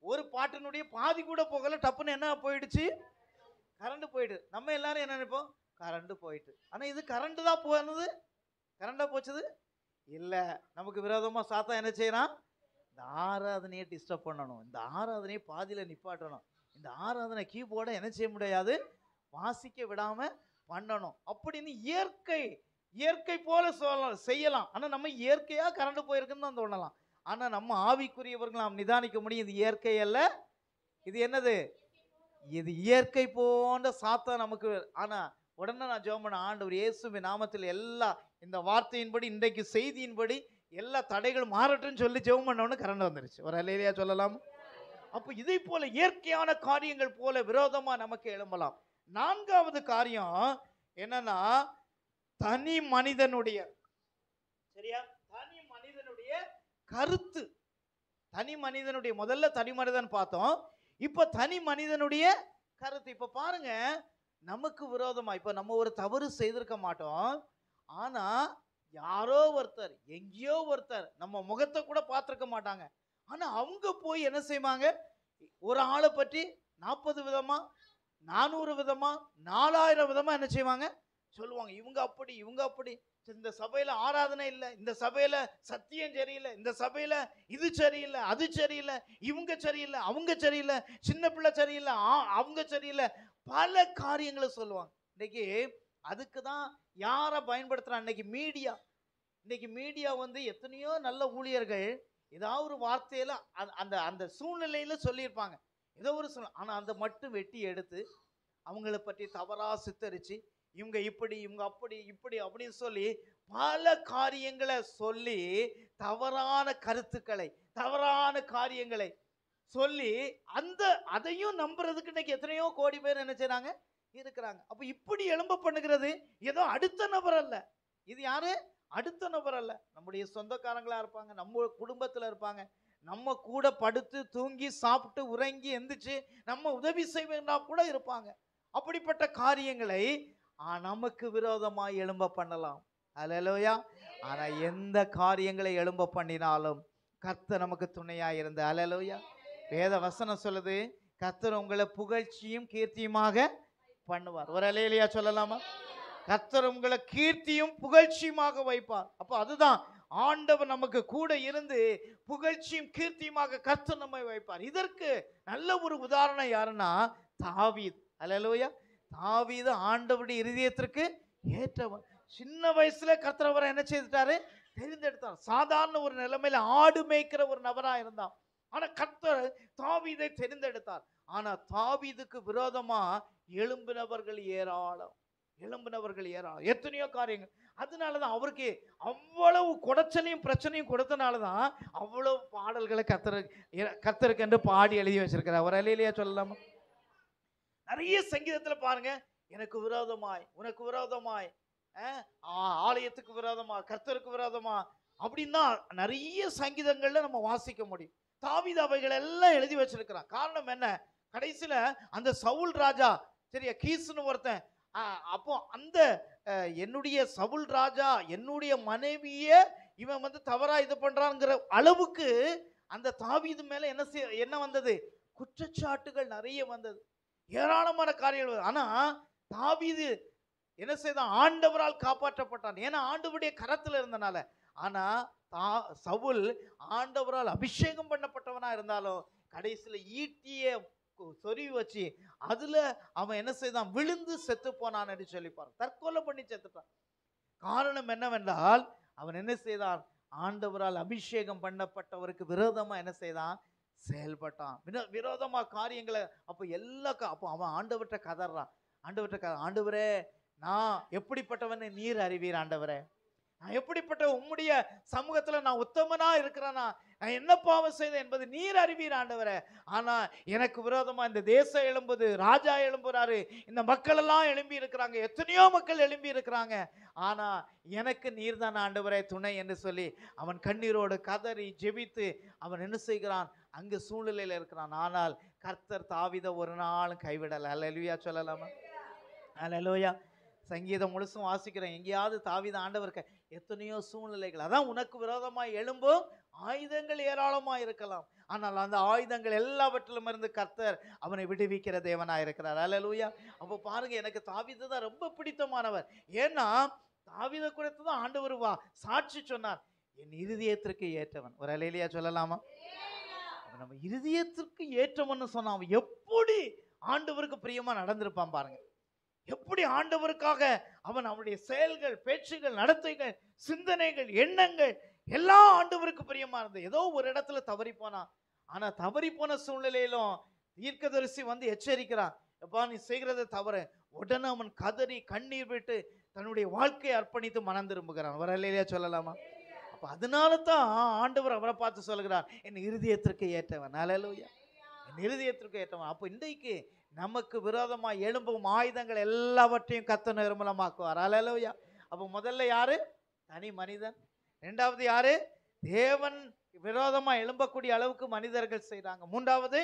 ஒரு பாட்டினுடைய பாதி கூட போகல, டப்புன்னு என்ன போயிடுச்சு? கரண்ட் போயிடுது. நம்ம எல்லாரும் என்ன நினைப்போம்? கரண்ட் போயிட்டு. ஆனா இது கரண்ட் தான் போனது? கரண்டா போச்சது இல்ல. நமக்கு விரோதமா சாத்தான் என்ன செய்யறான்? இந்த ஆராதனையை டிஸ்டர்ப் பண்ணணும், இந்த ஆராதனையை பாதியில நிப்பாட்டணும், இந்த ஆராதனை கீபோர்டை என்ன செய்ய முடியாது? வாசிக்க விடாம பண்ணணும் அப்படின்னு இயற்கை போல செய்யலாம். ஆனா நம்ம இயற்கையா கரண்ட் போயிருக்குன்னு தான் தோணலாம். ஆனா நம்ம ஆவிக்குரியவர்கள் நாம் நிதானிக்க முடியும், இது இயற்கை அல்ல, இது என்னது? இது இயற்கை போன்ற சாத்தான் நமக்கு. ஆனா உடனே நான் ஜெபம் பண்ண, ஆண்டவர் இயேசுவின் நாமத்தில் எல்லா இந்த வார்த்தையின்படி இன்றைக்கு செய்தியின்படி எல்லா தடைகளும் மாறட்டும்னு சொல்லி ஜெபம் பண்ணவொன்னு கரண்ட் வந்துருச்சு. ஒரு அல்லேலூயா சொல்லலாம். அப்போ இதை போல இயற்கையான காரியங்கள் போல விரோதமா நமக்கு எழும்பலாம். நான்காவது காரியம் என்னன்னா, தனி மனிதனுடைய, சரியா, தனி மனிதனுடைய கருத்து. தனி மனிதனுடைய, முதல்ல தனி மனிதன் பார்த்தோம், இப்ப தனி மனிதனுடைய கருத்து. இப்ப பாருங்க, நமக்கு விரோதமா இப்ப நம்ம ஒரு தவறு செய்திருக்க மாட்டோம், ஆனா யாரோ ஒருத்தர் எங்கேயோ ஒருத்தர் நம்ம முகத்தை கூட பார்த்திருக்க மாட்டாங்க, ஆனா அவங்க போய் என்ன செய்வாங்க? ஒரு ஆளை பற்றி 40 விதமா 400 விதமா 4000 விதமா என்ன செய்வாங்க? சொல்லுவாங்க. இவங்க அப்படி, இவங்க அப்படி, இந்த சபையில ஆராதனை இல்லை, இந்த சபையில சத்தியம் சரியில்லை, இந்த சபையில இது சரியில்லை, அது சரியில்லை, இவங்க சரியில்லை, அவங்க சரியில்லை, சின்ன பிள்ளை சரியில்லை, அவங்க சரியில்லை, பல காரியங்களை சொல்லுவாங்க. இன்னைக்கு அதுக்கு தான் யாரை பயன்படுத்துறான்? இன்னைக்கு மீடியா வந்து எத்தனையோ நல்ல ஊழியர்கள் ஏதாவது ஒரு வார்த்தையில அந்த அந்த சூழ்நிலையில சொல்லியிருப்பாங்க, ஏதோ ஒரு ஆனா அந்த மட்டும் வெட்டி எடுத்து அவங்களை பற்றி தவறா சித்தரிச்சு இவங்க இப்படி, இவங்க அப்படி, இப்படி அப்படின்னு சொல்லி பல காரியங்களை சொல்லி தவறான கருத்துக்களை, தவறான காரியங்களை சொல்லி அதையும் நம்புறதுக்கு இன்னைக்கு எத்தனையோ கோடி பேர் என்ன செய்றாங்க? இருக்கிறாங்க. அப்ப இப்படி எழும்ப பண்ணுகிறது ஏதோ அடுத்த நபர் அல்ல. இது யாரு? அடுத்த நபர் அல்ல, நம்முடைய சொந்தக்காரங்களா இருப்பாங்க, நம்ம குடும்பத்துல இருப்பாங்க, நம்ம கூட படுத்து தூங்கி சாப்பிட்டு உறங்கி எந்திரிச்சு நம்ம உதவி செய்வேன்னா கூட இருப்பாங்க. அப்படிப்பட்ட காரியங்களை நமக்கு விரோதமாய் எழும்ப பண்ணலாம். அல்லேலூயா. ஆனா எந்த காரியங்களை எழும்ப பண்ணினாலும் கர்த்தர் நமக்கு துணையா இருந்து, அல்லேலூயா. வேத வசனம் சொல்லுது, கர்த்தர் உங்களை புகழ்ச்சியும் கீர்த்தியுமாக பண்ணுவார். ஒரு அல்லேலூயா சொல்லலாமா? கர்த்தர் உங்களை கீர்த்தியும் புகழ்ச்சியுமாக வைப்பார். அப்போ அதுதான் ஆண்டவர் நமக்கு கூட இருந்து புகழ்ச்சியும் கீர்த்தியுமாக கர்த்தர் நம்மை வைப்பார். இதற்கு நல்ல ஒரு உதாரணம் யாருன்னா தாவீது. அல்லேலூயா. தாவீது ஆண்டவருடைய இருதயத்திற்கு ஏற்றவர். சின்ன வயசுல கர்த்தர் அவரை என்ன செய்துட்டாரு? தெரிந்தெடுத்தார். சாதாரண ஒரு நிலைமையில ஆடு மேய்க்கிற ஒரு நபரா இருந்தான். ஆனா கர்த்தர் தாவீதை தெரிந்தெடுத்தார். ஆனா தாவீதுக்கு விரோதமா எழும்பினவர்கள் ஏராளம். எத்தனையோ காரியங்கள். அதனாலதான் அவருக்கு அவ்வளவு குடைச்சலையும் பிரச்சனையும் கொடுத்தனாலதான் அவ்வளவு பாடல்களை கர்த்தருக்கு என்று பாடி எழுதி வச்சிருக்கிறார். ஒரு அல்லேலூயா சொல்லலாமா? நிறைய சங்கீதத்துல பாருங்க, எனக்கு விரோதமாய், உனக்கு விரோதமாய், ஆலயத்துக்கு விரோதமா, கர்த்தருக்கு விரோதமா அப்படின்னா நிறைய சங்கீதங்கள்ல நம்ம வாசிக்க முடியும். தாவீது அவைகள் எல்லாம் எழுதி வச்சிருக்கிறான். காரணம் என்ன? கடைசியில அந்த சவுல் ராஜா, சரியா, கீசுன்னு ஒருத்தன், அப்போ அந்த என்னுடைய சவுல் ராஜா என்னுடைய மனைவிய இவன் வந்து தவறா இது பண்றாங்கிற அளவுக்கு அந்த தாவீது மேல என்ன வந்தது? குற்றச்சாட்டுகள் நிறைய வந்தது, ஏராளமான காரியங்கள். ஆனா தாவீது என்ன செய்தான்? ஆண்டவரால் காப்பாற்றப்பட்டான். ஏன்னா ஆண்டவருடைய கரத்துல இருந்தனால. ஆனா சவுல் ஆண்டவரால் அபிஷேகம் பண்ணப்பட்டவனா இருந்தாலும் கடைசியில ஈட்டிய சொருவி வச்சு அதுல அவன் என்ன செய்தான், விழுந்து செத்து போனான் என்று சொல்லிப்பார். தற்கொலை பண்ணி செத்துட்டான். காரணம் என்னவென்றால் அவன் என்ன செய்தான், ஆண்டவரால் அபிஷேகம் பண்ணப்பட்டவருக்கு விரோதமா என்ன செய்தான், செயல்பட்டான். விரோதமா காரியங்களை. அப்போ அவன் ஆண்டவர்கிட்ட கதறான். ஆண்டவரே நான் எப்படிப்பட்டவன் நீர் அறிவீர். ஆண்டவரே நான் எப்படிப்பட்ட உம்முடைய சமூகத்துல நான் உத்தமனா இருக்கிறேனா, நான் என்ன பாவம் செய்தேன் என்பது நீர் அறிவீர் ஆண்டவரே. ஆனா எனக்கு விரோதமா இந்த தேசம் எழும்புது, ராஜா எழும்புறாரு, இந்த மக்கள் எல்லாம் எழும்பி இருக்கிறாங்க, எத்தனையோ மக்கள் எழும்பி இருக்கிறாங்க. ஆனா எனக்கு நீர் தான் ஆண்டவரே துணை என்று சொல்லி அவன் கண்ணீரோடு கதறி ஜெபித்து அவன் என்ன செய்கிறான், அங்கு சூழ்நிலையில இருக்கிறான். ஆனால் கர்த்தர் தாவீதை ஒரு நாளும் கைவிடல. அல்லேலூயா சொல்லலாமா? அல்லேலூயா. சங்கீதம் முழுசும் வாசிக்கிறேன். எங்கேயாவது தாவீது ஆண்டவருக்கு எத்தனையோ சூழ்நிலைகள், அதான் உனக்கு விரோதமாய் எழும்பும் ஆயுதங்கள் ஏராளமாக இருக்கலாம், ஆனால் அந்த ஆயுதங்கள் எல்லாவற்றிலும் இருந்து கர்த்தர் அவனை விடுவிக்கிற தேவனாய் இருக்கிறார். அல்லேலூயா. அப்போ பாருங்க, எனக்கு தாவீது தான் ரொம்ப பிடித்தமானவர். ஏன்னா தாவீதை குறித்து தான் ஆண்டவர் சாட்சி சொன்னார், என் இருதயத்திற்கு ஏற்றவன். ஒரு அல்லேலூயா சொல்லலாமா? நம்ம இருதயத்திற்கு ஏற்றவன் சொன்னா அவன் எப்படி ஆண்டவருக்கு பிரியமா நடந்திருப்பான் பாருங்க. எப்படி ஆண்டவருக்காக அவன் அவனுடைய செயல்கள், பேச்சுகள், நடத்தைகள், சிந்தனைகள், எண்ணங்கள் எல்லாம் ஆண்டவருக்கு பிரியமா இருந்தது. ஏதோ ஒரு இடத்துல தவறி போனான். ஆனா தவறி போன சூழ்நிலையிலும் தீர்க்கதரிசி வந்து எச்சரிக்கிறான், எப்பா நீ செய்கிறது தவறு. உடனே அவன் கதறி கண்ணீர் விட்டு தன்னுடைய வாழ்க்கையை அர்ப்பணித்து மனம் திரும்புகிறான். ஒரு அல்லேலூயா சொல்லலாமா? அப்ப அதனால தான் ஆண்டவர் அவரை பார்த்து சொல்கிறார், என் இருதயத்திற்கு ஏற்றவன். அல்லேலூயா. என் இருதயத்திற்கு ஏற்றவன். அப்போ இன்றைக்கு நமக்கு விரோதமாக எழும்பும் ஆயுதங்கள் எல்லாவற்றையும் கர்த்தர் நிர்மூலமாக்குவார். அல்லேலூயா. அப்போ முதல்ல யாரு? தனி மனிதன். இரண்டாவது யாரு? தேவன் விரோதமா எழும்பக்கூடிய அளவுக்கு மனிதர்கள் செய்றாங்க. மூன்றாவது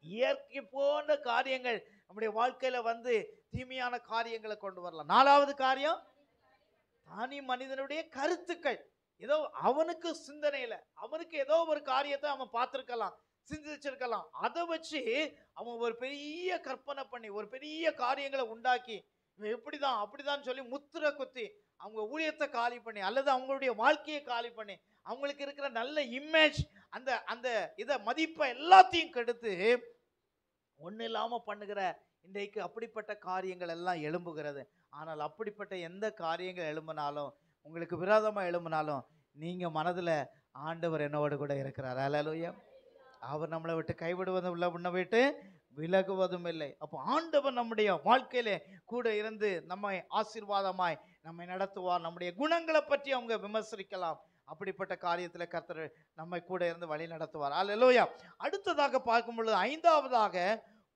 இயற்கை போன்ற காரியங்கள் நம்முடைய வாழ்க்கையில வந்து தீமையான காரியங்களை கொண்டு வரலாம். நாலாவது காரியம் தனி மனிதனுடைய கருத்துக்கள். ஏதோ அவனுக்கு சிந்தனையில அவனுக்கு ஏதோ ஒரு காரியத்தை அவன் பார்த்திருக்கலாம், சிந்திச்சிருக்கலாம், அதை வச்சு அவன் ஒரு பெரிய கற்பனை பண்ணி ஒரு பெரிய காரியங்களை உண்டாக்கி எப்படிதான் அப்படிதான் சொல்லி முத்திரை குத்தி அவங்க ஊழியத்தை காலி பண்ணி அல்லது அவங்களுடைய வாழ்க்கையை காலி பண்ணி அவங்களுக்கு இருக்கிற நல்ல இமேஜ் அந்த அந்த இதை மதிப்பை எல்லாத்தையும் கெடுத்து ஒன்றும் இல்லாமல் பண்ணுகிற இன்றைக்கு அப்படிப்பட்ட காரியங்கள் எல்லாம் எழும்புகிறது. ஆனால் அப்படிப்பட்ட எந்த காரியங்கள் எழும்பினாலும் உங்களுக்கு விரோதமாக எழும்பினாலும் நீங்கள் மனதில் ஆண்டவர் என்னோடு கூட இருக்கிறார். அல்லேலூயா. அவர் நம்மளை விட்டு கைவிடுவதும் இல்லை, உன்னை விட்டு விலகுவதும் இல்லை. அப்போ ஆண்டவர் நம்முடைய வாழ்க்கையிலே கூட இருந்து நம்மை ஆசீர்வாதமாய் நம்மை நடத்துவார். நம்முடைய குணங்களை பற்றி அவங்க விமர்சிக்கலாம். அப்படிப்பட்ட காரியத்தில் கர்த்தர் நம்மை கூட இருந்து வழி நடத்துவார். அல்லேலூயா. அடுத்ததாக பார்க்கும் பொழுது ஐந்தாவதாக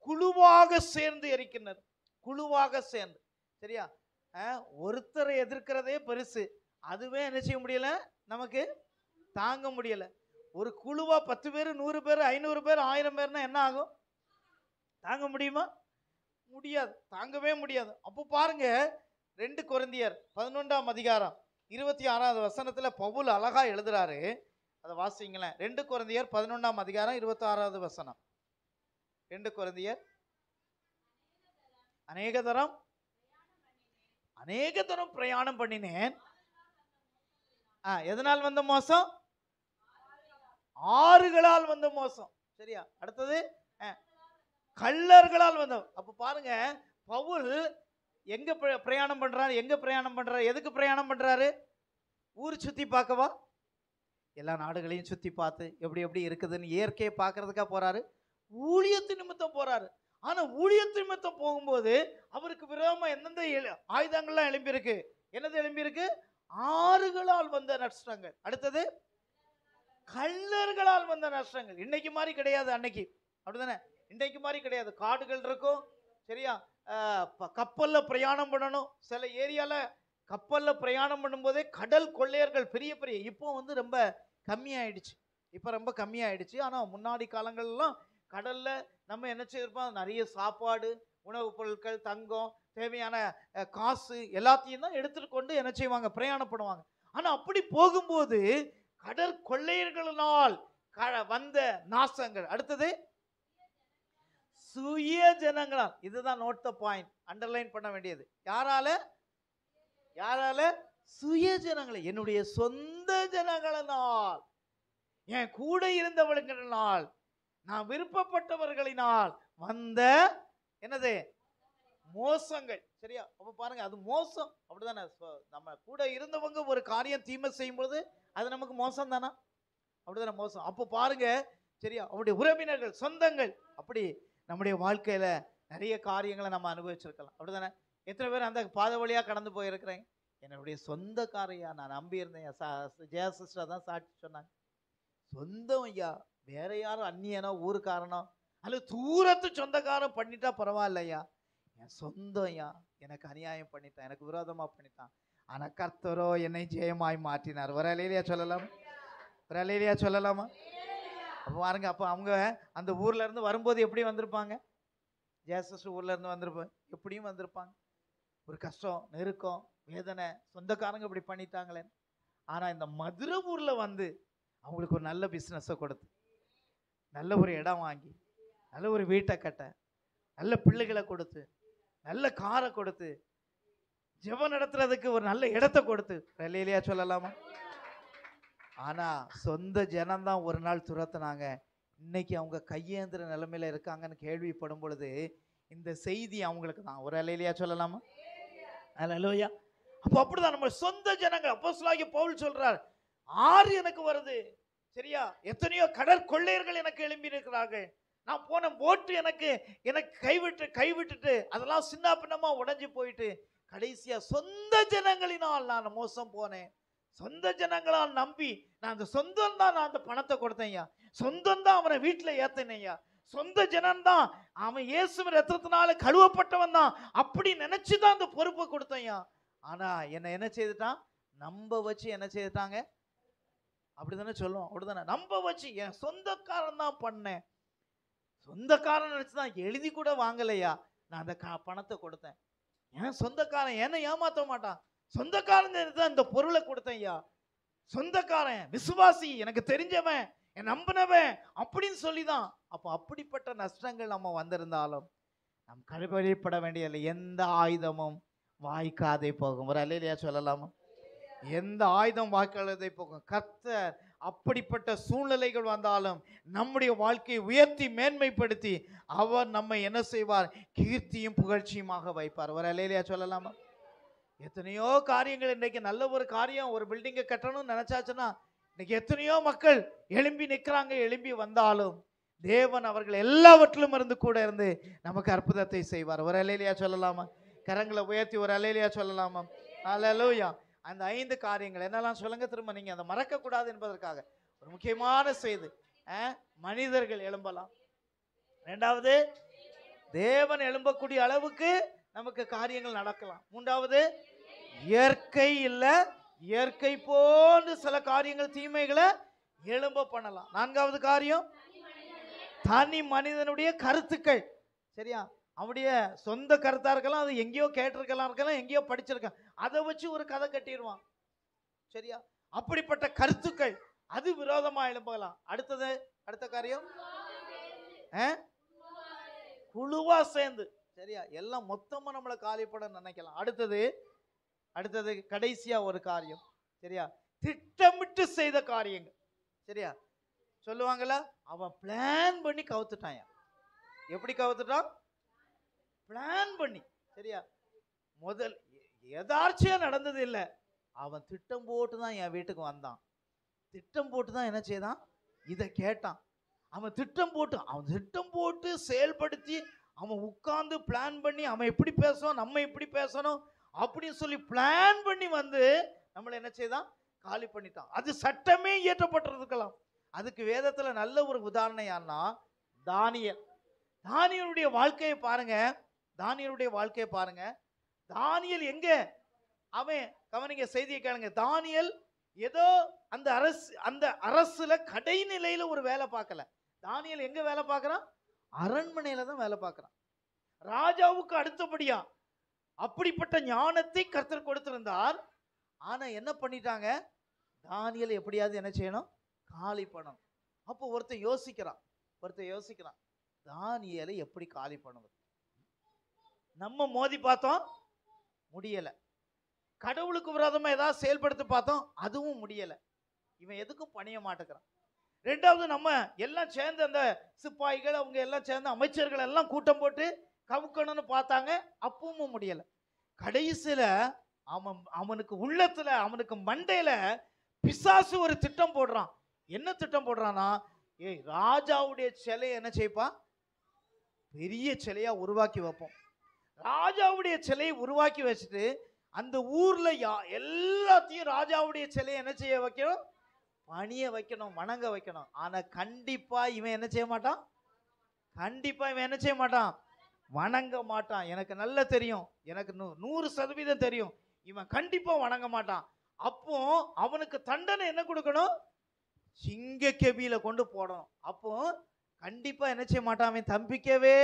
குழுவாக சேர்ந்து எரிக்கின்றனர். குழுவாக சேர்ந்து, சரியா? ஒருத்தரை எதிர்க்கிறதே பெருசு, அதுவே என்ன செய்ய முடியல, நமக்கு தாங்க முடியல. ஒரு குழுவா 10 பேர் 100 பேர் 500 பேர் 1000 பேர்னா என்ன ஆகும்? தாங்க முடியுமா? முடியாது, தாங்கவே முடியாது. அப்போ பாருங்க 2 கொரிந்தியர் 11ஆம் அதிகாரம் 26வது வசனத்துல பவுல் அழகா எழுதுறாரு. அதை வாசிங்களேன். 2 கொரிந்தியர் 11ஆம் அதிகாரம் 26வது வசனம். 2 கொரிந்தியர் அநேக தரம் பிரயாணம் பண்ணினேன். எதனால் வந்த மோசம்? ஆறுகளால் வந்த மோசம். சரியா? அடுத்தது கள்ளர்களால் வந்த. அப்ப பாருங்க, பவுல் எங்க பிரயாணம் பண்றாரு? எதுக்கு பிரயாணம் பண்றாரு? ஊர் சுத்தி பார்க்கவா? எல்லா நாடுகளையும் சுத்தி பார்த்து எப்படி எப்படி இருக்குதுன்னு இயற்கையை பார்க்கறதுக்கா போறாரு? ஊழியத்து நிமித்தம் போறாரு. ஆனா ஊழியத்து நிமித்தம் போகும்போது அவருக்கு விரோதமா எந்தெந்த ஆயுதங்கள்லாம் எழும்பியிருக்கு? என்னது எழும்பியிருக்கு? ஆறுகளால் வந்த நஷ்டங்கள். அடுத்தது கள்ளர்களால் வந்த நஷ்டங்கள். இன்னைக்கு மாதிரி கிடையாது, அன்னைக்கு அப்படிதானே? இன்றைக்கு மாதிரி கிடையாது. காடுகள் இருக்கும், சரியா? கப்பல்ல பிரயாணம் பண்ணணும். சில ஏரியால கப்பல்ல பிரயாணம் பண்ணும்போதே கடல் கொள்ளையர்கள் பெரிய பெரிய, இப்போ வந்து ரொம்ப கம்மியாயிடுச்சு. இப்போ ரொம்ப கம்மியாயிடுச்சு. ஆனால் முன்னாடி காலங்கள்லாம் கடல்ல நம்ம என்ன செய்திருப்போம்? நிறைய சாப்பாடு, உணவுப் பொருட்கள், தங்கம், தேவையான காசு எல்லாத்தையும் தான் எடுத்துட்டு கொண்டு என்ன செய்வாங்க? பிரயாணப்படுவாங்க. ஆனால் அப்படி போகும்போது கடற்கொள்ளையர்களினால் வந்த நாசங்கள். அடுத்தது சுய ஜனங்களால். இதுதான் நோட் த பாயிண்ட், அண்டர்லைன் பண்ண வேண்டியது. யாரால? சுய ஜனங்களை, என்னுடைய சொந்த ஜனங்களினால், என் கூட இருந்தவளுங்களால் நான் விருப்பப்பட்டவர்களினால் வந்த என்னது மோசங்கள். சரியா? அப்ப பாருங்க, அது மோசம். அப்படிதானே? நம்ம கூட இருந்தவங்க ஒரு காரியம் தீமை செய்யும்போது அது நமக்கு மோசம் தானா? அப்படிதானே? மோசம். அப்போ பாருங்க, சரியா, அவருடைய உறவினர்கள், சொந்தங்கள், அப்படி நம்முடைய வாழ்க்கையில நிறைய காரியங்களை நம்ம அனுபவிச்சிருக்கலாம். அப்படிதானே? எத்தனை பேர் அந்த பாத வழியா கடந்து போயிருக்கிறேன். என்னுடைய சொந்தக்காரையா நான் நம்பி இருந்தேன். ஜெயா சிஸ்டர் தான் சாட்சி சொன்னாங்க. சொந்தம் ஐயா, வேற யாரும் அந்நியனோ ஊருக்காரனோ அல்லது தூரத்து சொந்தக்காரன் பண்ணிட்டா பரவாயில்லையா, என் சொந்தம் ஐயா எனக்கு அநியாயம் பண்ணிட்டான், எனக்கு விரோதமா பண்ணிட்டான். ஆனா கர்த்தரோ என்னை ஜெயமாய் மாற்றினார். ஒரு அலையிலையா சொல்லலாம்? ஒரு அலையிலையா சொல்லலாமா? அப்போ பாருங்க, அப்போ அவங்க அந்த ஊர்ல இருந்து வரும்போது எப்படி வந்திருப்பாங்க? ஜேசஸ் ஊர்ல இருந்து வந்திருப்பாங்க, எப்படியும் வந்திருப்பாங்க. ஒரு கஷ்டம், நெருக்கம், வேதனை, சொந்தக்காரங்க இப்படி பண்ணிட்டாங்களே. ஆனா இந்த மதுரை ஊர்ல வந்து அவங்களுக்கு ஒரு நல்ல பிஸ்னஸை கொடுத்து, நல்ல ஒரு இடம் வாங்கி, நல்ல ஒரு வீட்டை கட்ட, நல்ல பிள்ளைகளை கொடுத்து, நல்ல காரை கொடுத்து, ஜெபம் நடத்துறதுக்கு ஒரு நல்ல இடத்தை கொடுத்து, இல்லையா சொல்லலாமா? ஆனா சொந்த ஜனம்தான் ஒரு நாள் துரத்துனாங்க. இன்னைக்கு அவங்க கையேந்திர நிலைமையில இருக்காங்கன்னு கேள்விப்படும் பொழுது இந்த செய்தி அவங்களுக்கு தான். ஒரு அல்லேலூயா சொல்லலாமா? அல்லேலூயா. அப்போ அப்படிதான் நம்ம சொந்த ஜனங்கள். அப்போஸ்தலனாகிய பவுல் சொல்றார், ஆறு எனக்கு வருது. சரியா? எத்தனையோ கடற்கொள்ளையர்கள் எனக்கு எழும்பி இருக்கிறார்கள். நான் போன போட்டு எனக்கு கைவிட்டுட்டு அதெல்லாம் சின்ன பின்னமா உடைஞ்சு போயிட்டு கடைசியா சொந்த ஜனங்களினால் நான் மோசம் போனேன். சொந்த ஜனங்களால் நம்பி நான் அந்த சொந்தம் தான், நான் அந்த பணத்தை கொடுத்தேன்யா, சொந்தம் தான் அவனை வீட்டில் ஏத்தினேயா, சொந்த ஜனம்தான் அவன் இயேசுவின் ரத்தத்தினால கழுவப்பட்டவன் தான், அப்படி நினைச்சுதான் அந்த பொறுப்பை கொடுத்தேன்யா. ஆனா என்ன செய்துட்டான்? நம்ப வச்சு என்ன செய்துட்டாங்க? அப்படிதானே சொல்லுவோம். அப்படிதானே? நம்ப வச்சு என் சொந்தக்காரன் தான் பண்ணேன், சொந்தக்காரன் நினைச்சுதான் எழுதி கூட வாங்கலையா நான் அந்த பணத்தை கொடுத்தேன். என் சொந்தக்காரன் என்ன ஏமாத்த மாட்டான், சொந்தக்காரன் தான் இந்த பொருளை கொடுத்தேன் ஐயா, சொந்தக்காரன் விசுவாசி, எனக்கு தெரிஞ்சவன், என் நம்பினவன் அப்படின்னு சொல்லிதான். அப்போ அப்படிப்பட்ட நஷ்டங்கள் நம்ம வந்திருந்தாலும் நம் கழிப்பட வேண்டிய எந்த ஆயுதமும் வாய்க்காதே போகும். ஒரு அல்லேலூயா சொல்லலாமா? எந்த ஆயுதம் வாய்க்காதே போகும். கர்த்தர் அப்படிப்பட்ட சூழ்நிலைகள் வந்தாலும் நம்முடைய வாழ்க்கையை உயர்த்தி மேன்மைப்படுத்தி அவர் நம்மை என்ன செய்வார்? கீர்த்தியும் புகழ்ச்சியுமாக வைப்பார். ஒரு அல்லேலூயா சொல்லலாமா? எத்தனையோ காரியங்கள் இன்றைக்கு, நல்ல ஒரு காரியம், ஒரு பில்டிங்கை கட்டணும்னு நினைச்சாச்சுன்னா இன்னைக்கு எத்தனையோ மக்கள் எழும்பி நிற்கிறாங்க. எழும்பி வந்தாலும் தேவன் அவர்கள் எல்லாவற்றிலும் இருந்து கூட இருந்து நமக்கு அற்புதத்தை செய்வார். ஒரு அல்லேலூயா சொல்லலாமா? கரங்களை உயர்த்தி ஒரு அல்லேலூயா சொல்லலாமா? அல்லேலூயா. அந்த 5 காரியங்கள் என்னெல்லாம் சொல்லுங்க திரும்ப, நீங்க அதை மறக்க கூடாது என்பதற்காக ஒரு முக்கியமான செய்தி. மனிதர்கள் எழும்பலாம். 2வது, தேவன் எழும்பக்கூடிய அளவுக்கு நமக்கு காரியங்கள் நடக்கலாம். 3வது, இயற்கை இல்ல, இயற்கை போன்று சில காரியங்கள் தீமைகளை எழும்ப பண்ணலாம். 4வது காரியம், தனி மனிதனுடைய கருத்துக்கள். சரியா? அவனுடைய சொந்த கருத்தா இருக்கலாம், அது எங்கேயோ கேட்டிருக்கலாம், எங்கேயோ படிச்சிருக்கான், அதை வச்சு ஒரு கதை கட்டிடுவான். சரியா? அப்படிப்பட்ட கருத்துக்கள் அது விரோதமா எழும்பலாம். அடுத்த காரியம், குழுவா சேர்ந்து. சரியா? எல்லாம் மொத்தமா நம்மளை காலிப்பட நினைக்கலாம். அடுத்தது கடைசியா ஒரு காரியம். சரியா? திட்டமிட்டு செய்த காரியங்கள். சரியா? சொல்லுவாங்கல்ல, அவன் பிளான் பண்ணி கவுத்துட்டான். எப்படி கவுத்துட்டான்? பிளான் பண்ணி. சரியா? முதல் எதார்ச்சியா நடந்தது இல்லை, அவன் திட்டம் போட்டு தான் என் வீட்டுக்கு வந்தான். திட்டம் போட்டு தான் என்ன செய்தான்? இதை கேட்டான். அவன் திட்டம் போட்டு செயல்படுத்தி அவன் உட்கார்ந்து பிளான் பண்ணி அவன் எப்படி பேசணும், நம்ம எப்படி பேசணும் அப்படின்னு சொல்லி பிளான் பண்ணி வந்து நம்மளை என்ன செய்தான்? காலி பண்ணிட்டான். அது சட்டமே இயற்றப்பட்டிருக்கலாம். அதுக்கு வேதத்துல நல்ல ஒரு உதாரணம் யாருன்னா தானியேலுடைய வாழ்க்கையை பாருங்க. தானியேல் எங்க அவன், கவனிங்க செய்தியை கேளுங்க. தானியேல் ஏதோ அந்த அரசுல கடைநிலையில ஒரு வேலை பார்க்கல. தானியேல் எங்க வேலை பார்க்கறான்? அரண்மனையில தான் வேலை பார்க்கறான். ராஜாவுக்கு அடுத்தபடியா அப்படிப்பட்ட ஞானத்தை கர்த்தர் கொடுத்திருந்தார். ஆனா என்ன பண்ணிட்டாங்க? தானியேல் எப்படியாவது என்ன செய்யணும்? காலி பண்ணணும். அப்போ ஒருத்தன் யோசிக்கிறான், தானியேலை எப்படி காலி பண்ணுவது? நம்ம மோதி பார்த்தோம், முடியல. கடவுளுக்கு விரோதமா ஏதாவது செயல்படுத்தி பார்த்தோம், அதுவும் முடியல. இவன் எதுக்கும் பணிய மாட்டேங்கிறான். ரெண்டாவது நம்ம எல்லாம் சேர்ந்து அந்த சிப்பாய்கள் அவங்க எல்லாம் சேர்ந்து அமைச்சர்கள் எல்லாம் கூட்டம் போட்டு கவுக்கணும்னு பார்த்தாங்க, அப்பவும் முடியல. கடைசியில அவனுக்கு உள்ளத்துல, அவனுக்கு மண்டையில பிசாசு ஒரு திட்டம் போடுறான். என்ன திட்டம் போடுறான்னா, ஏய் ராஜாவுடைய சிலையை என்ன செய்ப்பா, பெரிய சிலையா உருவாக்கி வைப்போம். ராஜாவுடைய சிலையை உருவாக்கி வச்சுட்டு அந்த ஊர்ல எல்லாத்தையும் ராஜாவுடைய சிலையை என்ன செய்ய வைக்கணும், பணிய வைக்கணும், வணங்க வைக்கணும். ஆனா கண்டிப்பா இவன் என்ன செய்ய மாட்டான், கண்டிப்பா இவன் என்ன செய்ய மாட்டான், வணங்க மாட்டான். எனக்கு நல்லா தெரியும், எனக்கு 100% தெரியும், இவன் கண்டிப்பா வணங்க மாட்டான். அப்போ அவனுக்கு தண்டனை என்ன கொடுக்கணும், சிங்க கெபியில கொண்டு போடணும். அப்போ கண்டிப்பா என்ன செய்ய மாட்டான், அவன் தம்பிக்கவே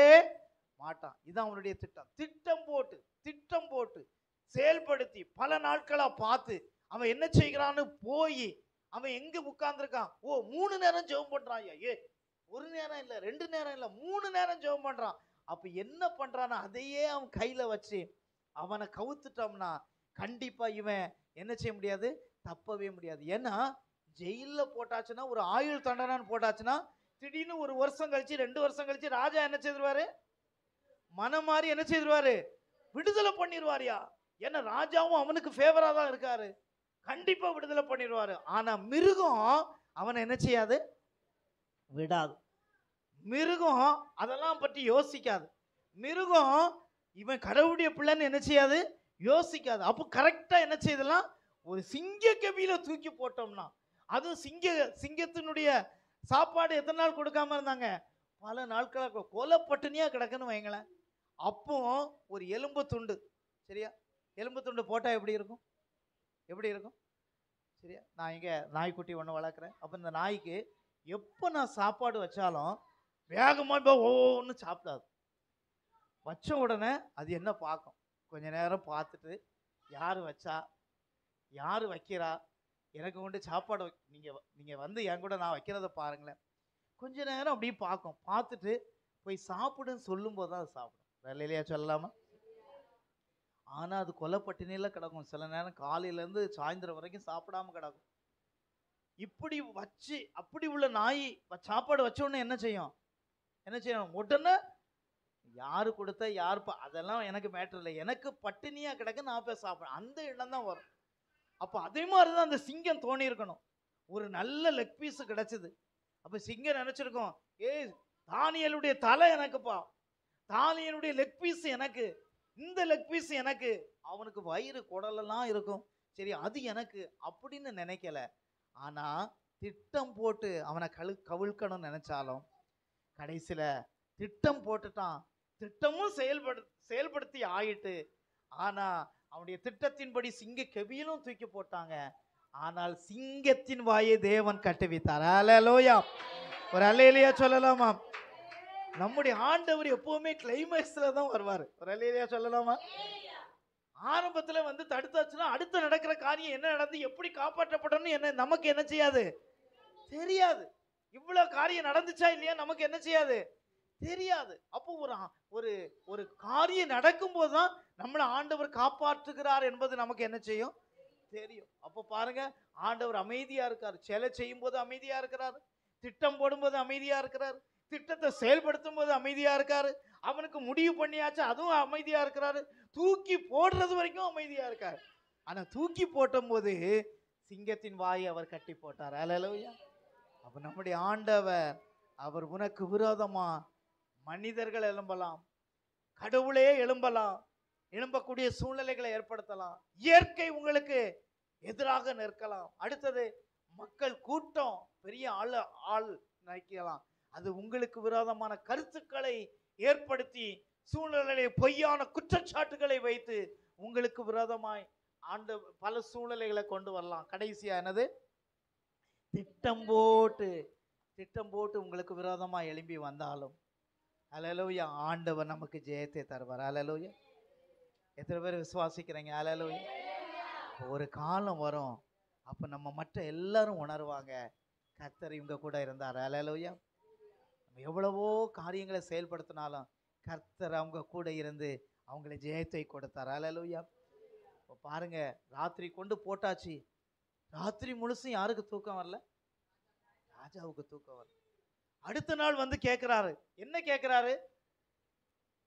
மாட்டான். இதுதான் அவனுடைய திட்டம். திட்டம் போட்டு செயல்படுத்தி பல நாட்களா பார்த்து அவன் என்ன செய்கிறான்னு போய் அவன் எங்க உட்கார்ந்துருக்கான். ஓ 3 நேரம் ஜெபம் பண்றான். ஏ 1 நேரம் இல்ல, 2 நேரம் இல்ல, 3 நேரம் ஜெபம் பண்றான். அப்ப என்ன பண்றான்னா, அதையே அவன் கையில வச்சு அவனை கவுத்துட்டோம்னா கண்டிப்பா இவன் என்ன செய்ய முடியாது, தப்பவே முடியாது. ஏன்னா ஜெயில போட்டாச்சுன்னா, ஒரு ஆயுள் தண்டனை போட்டாச்சுன்னா, திடீர்னு 1 வருஷம் கழிச்சு 2 வருஷம் கழிச்சு ராஜா என்ன செய்திருவாரு, மனம் மாறி என்ன செய்திருவாரு, விடுதலை பண்ணிடுவாரியா. ஏன்னா ராஜாவும் அவனுக்கு ஃபேவரா தான் இருக்காரு, கண்டிப்பா விடுதலை பண்ணிடுவாரு. ஆனா மிருகம் அவனை என்ன செய்யாது, விடாது. மிருகம் அதெல்லாம் பற்றி யோசிக்காது. மிருகம் இவன் கடவுளுடைய பிள்ளைன்னு என்ன செய்யாது, யோசிக்காது. அப்போ கரெக்டா என்ன செய்யலாம், ஒரு சிங்க கபியில தூக்கி போட்டோம்னா, அதுவும் சிங்கத்தினுடைய சாப்பாடு எத்தனை நாள் கொடுக்காம இருந்தாங்க, பல நாட்களாக கொலை பட்டினியா கிடக்குன்னு வைங்களேன். அப்போ ஒரு எலும்பு துண்டு, சரியா, எலும்பு துண்டு போட்டா எப்படி இருக்கும், எப்படி இருக்கும், சரியா. நான் இங்க நாய்க்குட்டி ஒன்று வளர்க்குறேன். அப்போ இந்த நாய்க்கு எப்போ நான் சாப்பாடு வச்சாலும் வேகமாக இப்போ ஒன்று சாப்பிடாது. வச்ச உடனே அது என்ன பார்க்கும், கொஞ்ச நேரம் பார்த்துட்டு யார் வச்சா, யார் வைக்கிறா, எனக்கு கொண்டு சாப்பாடு நீங்கள் வந்து என் கூட நான் வைக்கிறத பாருங்களேன். கொஞ்ச நேரம் அப்படியே பார்க்கும், பார்த்துட்டு போய் சாப்பிடுன்னு சொல்லும்போது தான் அது சாப்பிடும். இல்லையா சொல்லலாமா? ஆனால் அது கொலைப்பட்டினியில் கிடக்கும். சில நேரம் காலையிலேருந்து சாயந்தரம் வரைக்கும் சாப்பிடாம கிடக்கும். இப்படி வச்சு அப்படி உள்ள நாய் சாப்பாடு வச்ச உடனே என்ன செய்யும், உடனே யாரு கொடுத்த யார் அதெல்லாம் எனக்கு மேட்டர் இல்லை, எனக்கு பட்டினியா கிடக்கு, நான் போய் சாப்பிட்றேன், அந்த இடம் தான் வரும். அப்போ அதே மாதிரி தான் அந்த சிங்கம் தோணி இருக்கணும். ஒரு நல்ல லெக் பீஸ் கிடைச்சது. அப்போ சிங்கம் நினைச்சிருக்கோம், ஏய் தானியலுடைய தலை எனக்குப்பா, தானியலுடைய லெக் பீஸ் எனக்கு, இந்த லெக் பீஸ் எனக்கு. அவனுக்கு வயிறு குடலெல்லாம் இருக்கும், சரி அது எனக்கு அப்படின்னு நினைக்கல. ஆனா திட்டம் போட்டு அவனை கவிழ்க்கணும்னு நினைச்சாலும் கடைசியில திட்டம் போட்டுட்டான். திட்டமும் செயல்படுத்தி ஆயிட்டு. ஆனா அவனுடைய திட்டத்தின்படி சிங்க கெபியிலும் தூக்கி போட்டாங்க. ஆனால் சிங்கத்தின் வாயை தேவன் கட்டுவித்தார். அல்லேலூயா. ஒரு அல்லேலூயா சொல்லலாமா? நம்முடைய ஆண்டவர் எப்பவுமே கிளைமேக்ஸ்ல தான் வருவார். ஒரு அல்லேலூயா சொல்லலாமா? ஆரம்பத்துல வந்து தடுத்தாச்சுன்னா அடுத்து நடக்கிற காரியம் என்ன நடந்து எப்படி காப்பாற்றப்படணும் என்ன நமக்கு என்ன செய்யாது, தெரியாது. இவ்வளவு காரியம் நடந்துச்சா இல்லையா நமக்கு என்ன செய்யாது, தெரியாது. அப்போ ஒரு ஒரு காரியம் நடக்கும் போதுதான் நம்மளை ஆண்டவர் காப்பாற்றுகிறார் என்பது நமக்கு என்ன செய்யும், தெரியும். அப்போ பாருங்க, ஆண்டவர் அமைதியா இருக்காரு. சிலை செய்யும் போது அமைதியா இருக்கிறார், திட்டம் போடும்போது அமைதியா இருக்கிறார், திட்டத்தை செயல்படுத்தும் போது அமைதியா இருக்காரு, அவனுக்கு முடிவு பண்ணியாச்சு அதுவும் அமைதியா இருக்கிறாரு, தூக்கி போடுறது வரைக்கும் அமைதியா இருக்காரு. ஆனா தூக்கி போட்டும் போது சிங்கத்தின் வாயை அவர் கட்டி போட்டார். அல்லேலூயா. அப்ப நம்முடைய ஆண்டவர், அவர் உனக்கு விரோதமா மனிதர்கள் எழும்பலாம், கடவுளே எழும்பலாம், எழும்பக்கூடிய சூழ்நிலைகளை ஏற்படுத்தலாம், இயற்கை உங்களுக்கு எதிராக நிற்கலாம், அடுத்தது மக்கள் கூட்டம் பெரிய ஆள் நினைக்கலாம், அது உங்களுக்கு விரோதமான கருத்துக்களை ஏற்படுத்தி சூழ்நிலையை பொய்யான குற்றச்சாட்டுகளை வைத்து உங்களுக்கு விரோதமாய் ஆண்ட பல சூழ்நிலைகளை கொண்டு வரலாம். கடைசியா என்னது, திட்டம் போட்டு உங்களுக்கு விரோதமா எழும்பி வந்தாலும் அல்லேலூயா ஆண்டவர் நமக்கு ஜெயத்தை தருவார். அல்லேலூயா. எத்தனை பேர் விசுவாசிக்கிறீங்க? அல்லேலூயா. ஒரு காலம் வரும், அப்ப நம்ம மற்ற எல்லாரும் உணர்வாங்க, கர்த்தர் இவங்க கூட இருந்தார். அல்லேலூயா. எவ்வளவோ காரியங்களை செயல்படுத்தினாலும் கர்த்தர் அவங்க கூட இருந்து அவங்களை ஜெயத்தை கொடுத்தார். அல்லேலூயா. இப்போ பாருங்க, ராத்திரி கொண்டு போட்டாச்சு, ராத்திரி முழுசும் யாருக்கு தூக்கம் வரல, ராஜாவுக்கு தூக்கம் வரும். அடுத்த நாள் வந்து கேட்கிறாரு. என்ன கேட்கிறாரு?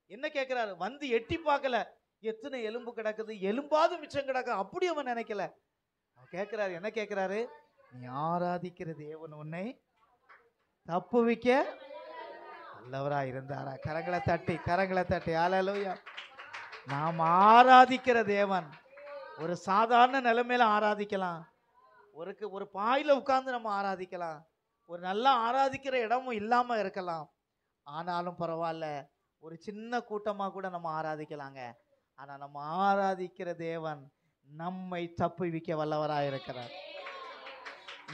என்ன கேட்கிறாரு? வந்து எட்டி பார்க்கல, எத்தனை எலும்பு கிடக்குது, எலும்பாவது மிச்சம் கிடக்கு, அப்படி அவன் நினைக்கல. அவன் கேட்கிறாரு, என்ன கேட்கிறாரு? நீ ஆராதிக்கிற தேவன் உன்னை தப்புவிக்க நல்லவரா இருந்தாரா? கரங்களை தட்டி, கரங்களை தட்டி. ஹல்லேலூயா. நாம் ஆராதிக்கிற தேவன் ஒரு சாதாரண நிலைமையில ஆராதிக்கலாம், ஒரு பாயில உட்கார்ந்து நம்ம ஆராதிக்கலாம், ஒரு நல்லா ஆராதிக்கிற இடமும் இல்லாம இருக்கலாம். ஆனாலும் பரவாயில்ல, ஒரு சின்ன கூட்டமா கூட நம்ம ஆராதிக்கலாங்க. ஆனா நம்ம ஆராதிக்கிற தேவன் நம்மை தப்புவிக்க வல்லவராய் இருக்கிறார்.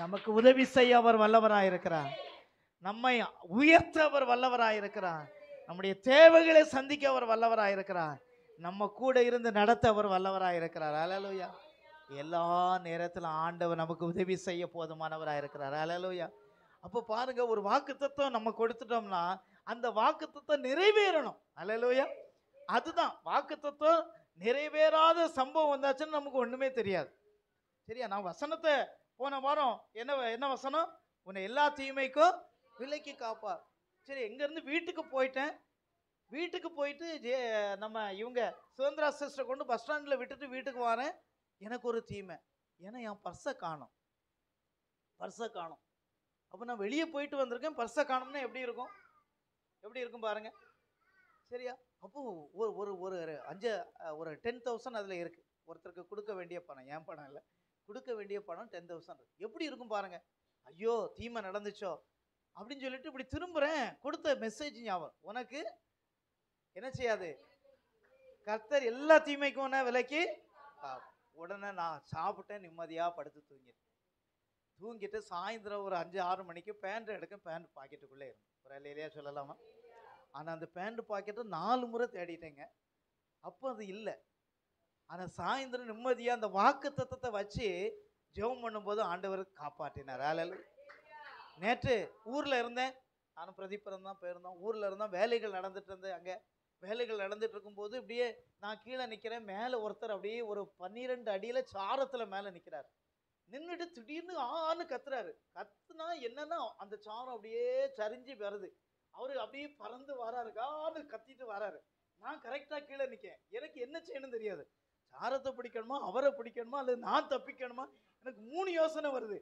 நமக்கு உதவி செய்ய அவர் வல்லவராய் இருக்கிறார். நம்மை உயர்த்த அவர் வல்லவராய் இருக்கிறார். நம்முடைய தேவைகளை சந்திக்க அவர் வல்லவராய் இருக்கிறார். நம்ம கூட இருந்து நடத்த அவர் வல்லவராய் இருக்கிறார். ஹல்லேலூயா. எல்லா நேரத்திலும் ஆண்டவர் நமக்கு உதவி செய்ய போதுமானவராய் இருக்கிறார். ஹல்லேலூயா. அப்போ பாருங்க, ஒரு வாக்குத்தத்தம் நம்ம கொடுத்துட்டோம்னா அந்த வாக்குத்தத்தம் நிறைவேறணும். ஹல்லேலூயா. அதுதான் வாக்குத்தத்தம். நிறைவேறாத சம்பவம் வந்தாச்சுன்னு நமக்கு ஒண்ணுமே தெரியாது. சரியா? நான் வசனத்தை போன வாரம் என்ன வசனம்? உன்னை எல்லா தீமைக்கும் விலக்கி காப்பார். சரி, எங்கேருந்து வீட்டுக்கு போயிட்டேன். வீட்டுக்கு போயிட்டு நம்ம இவங்க சுதந்திரா சிஸ்டரை கொண்டு பஸ் ஸ்டாண்டில் விட்டுட்டு வீட்டுக்கு வரேன். எனக்கு ஒரு தீமை, ஏன்னா என் பர்ஸை காணும். அப்போ நான் வெளியே போயிட்டு வந்திருக்கேன், பர்ஸை காணும்னா எப்படி இருக்கும்? எப்படி இருக்கும் பாருங்க. சரியா? அப்போ ஒரு 10,000 அதில் இருக்கு. ஒருத்தருக்கு கொடுக்க வேண்டிய பணம், என் பணம் இல்லை, கொடுக்க வேண்டிய பணம் 10,000. எப்படி இருக்கும் பாருங்க. ஐயோ தீமை நடந்துச்சோ அப்படின்னு சொல்லிட்டு இப்படி திரும்புறேன். கொடுத்த மெசேஜ் ஞாபகம், உனக்கு என்ன செய்யாது, கர்த்தர் எல்லா தீமைக்கும் விலைக்கு. உடனே நான் சாப்பிட்டேன், நிம்மதியாக படுத்து தூங்கிட்டு சாயந்தரம் ஒரு 5-6 மணிக்கு பேண்ட் எடுக்க, பேண்ட் பாக்கெட்டுக்குள்ளே இருக்கும். ஒரு இல்லையா சொல்லலாமா? ஆனால் அந்த பேண்ட் பாக்கெட்டை 4 முறை தேடிட்டேங்க, அப்போ அது இல்லை. ஆனால் சாயந்தரம் நிம்மதியாக அந்த வாக்கு தத்தத்தை வச்சு ஜெபம் பண்ணும்போது ஆண்டவர் காப்பாற்றினார். ஹல்லேலூயா. நேற்று ஊரில் இருந்தேன், நானும் பிரதீபரம் தான் போயிருந்தோம். ஊரில் இருந்தோம், வேலைகள் நடந்துட்டு இருந்தேன். அங்கே வேலைகள் நடந்துட்டு இருக்கும்போது இப்படியே நான் கீழே நிற்கிறேன். மேலே ஒருத்தர் அப்படியே ஒரு 12 அடியில் சாரத்தில் மேலே நிற்கிறார். நின்றுட்டு திடீர்னு ஆன்னு கத்துறாரு. கத்துனா என்னன்னா அந்த சாரம் அப்படியே சரிஞ்சு வருது. அவரு அப்படியே பறந்து வராரு, கான்னு கத்திட்டு வராரு. நான் கரெக்டாக கீழே நிற்கேன். எனக்கு என்ன செய்யணும்னு தெரியாது. சாரத்தை பிடிக்கணுமா, அவரை பிடிக்கணுமா, அல்லது நான் தப்பிக்கணுமா? எனக்கு 3 யோசனை வருது.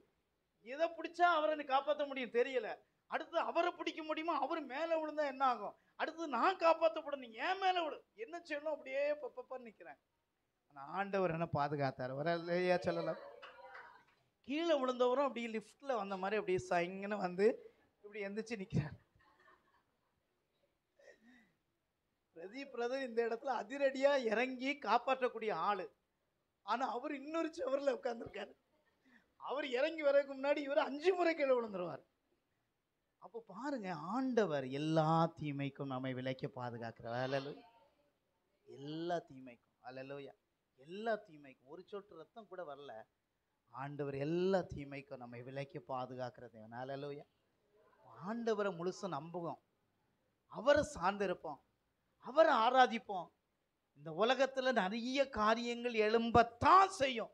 எதை பிடிச்சா அவரை காப்பாற்ற முடியும் தெரியல. அடுத்து அவரை பிடிக்க முடியுமா, அவர் மேலே விழுந்தா என்ன ஆகும்? அடுத்து நான் காப்பாற்றப்படணும், ஏன் மேலே விழு, என்ன செய்யணும்? அப்படியே பப்பன்னு நிற்கிறேன். ஆனால் ஆண்டவர் என்ன பாதுகாத்தார். வர இல்லையா சொல்லலாம். கீழே விழுந்தவரும் அப்படியே லிஃப்டில் வந்த மாதிரி அப்படியே சைங்கன்னு வந்து இப்படி எந்திரிச்சு நிற்கிறார். பிரதீப் இந்த இடத்துல அதிரடியா இறங்கி காப்பாற்றக்கூடிய ஆளு. ஆனா அவர் இன்னொரு சுவரில் உட்கார்ந்துருக்காரு. அவர் இறங்கி வரதுக்கு முன்னாடி இவர் 5 முறை கீழே விழுந்துருவார். அப்போ பாருங்க, ஆண்டவர் எல்லா தீமைக்கும் நம்மை விலக்கி பாதுகாக்கிறார். ஹல்லேலூயா. எல்லா தீமைக்கும், ஹல்லேலூயா, எல்லா தீமைக்கும். ஒரு சொட்டு ரத்தம் கூட வரல. ஆண்டவர் எல்லா தீமைக்கும் நம்மை விலக்கி பாதுகாக்கிற தேவன். ஹல்லேலூயா. ஆண்டவரை முழுசு நம்புவோம், அவரை சார்ந்திருப்போம், அவரை ஆராதிப்போம். இந்த உலகத்துல நிறைய காரியங்கள் எழும்பத்தான் செய்யும்.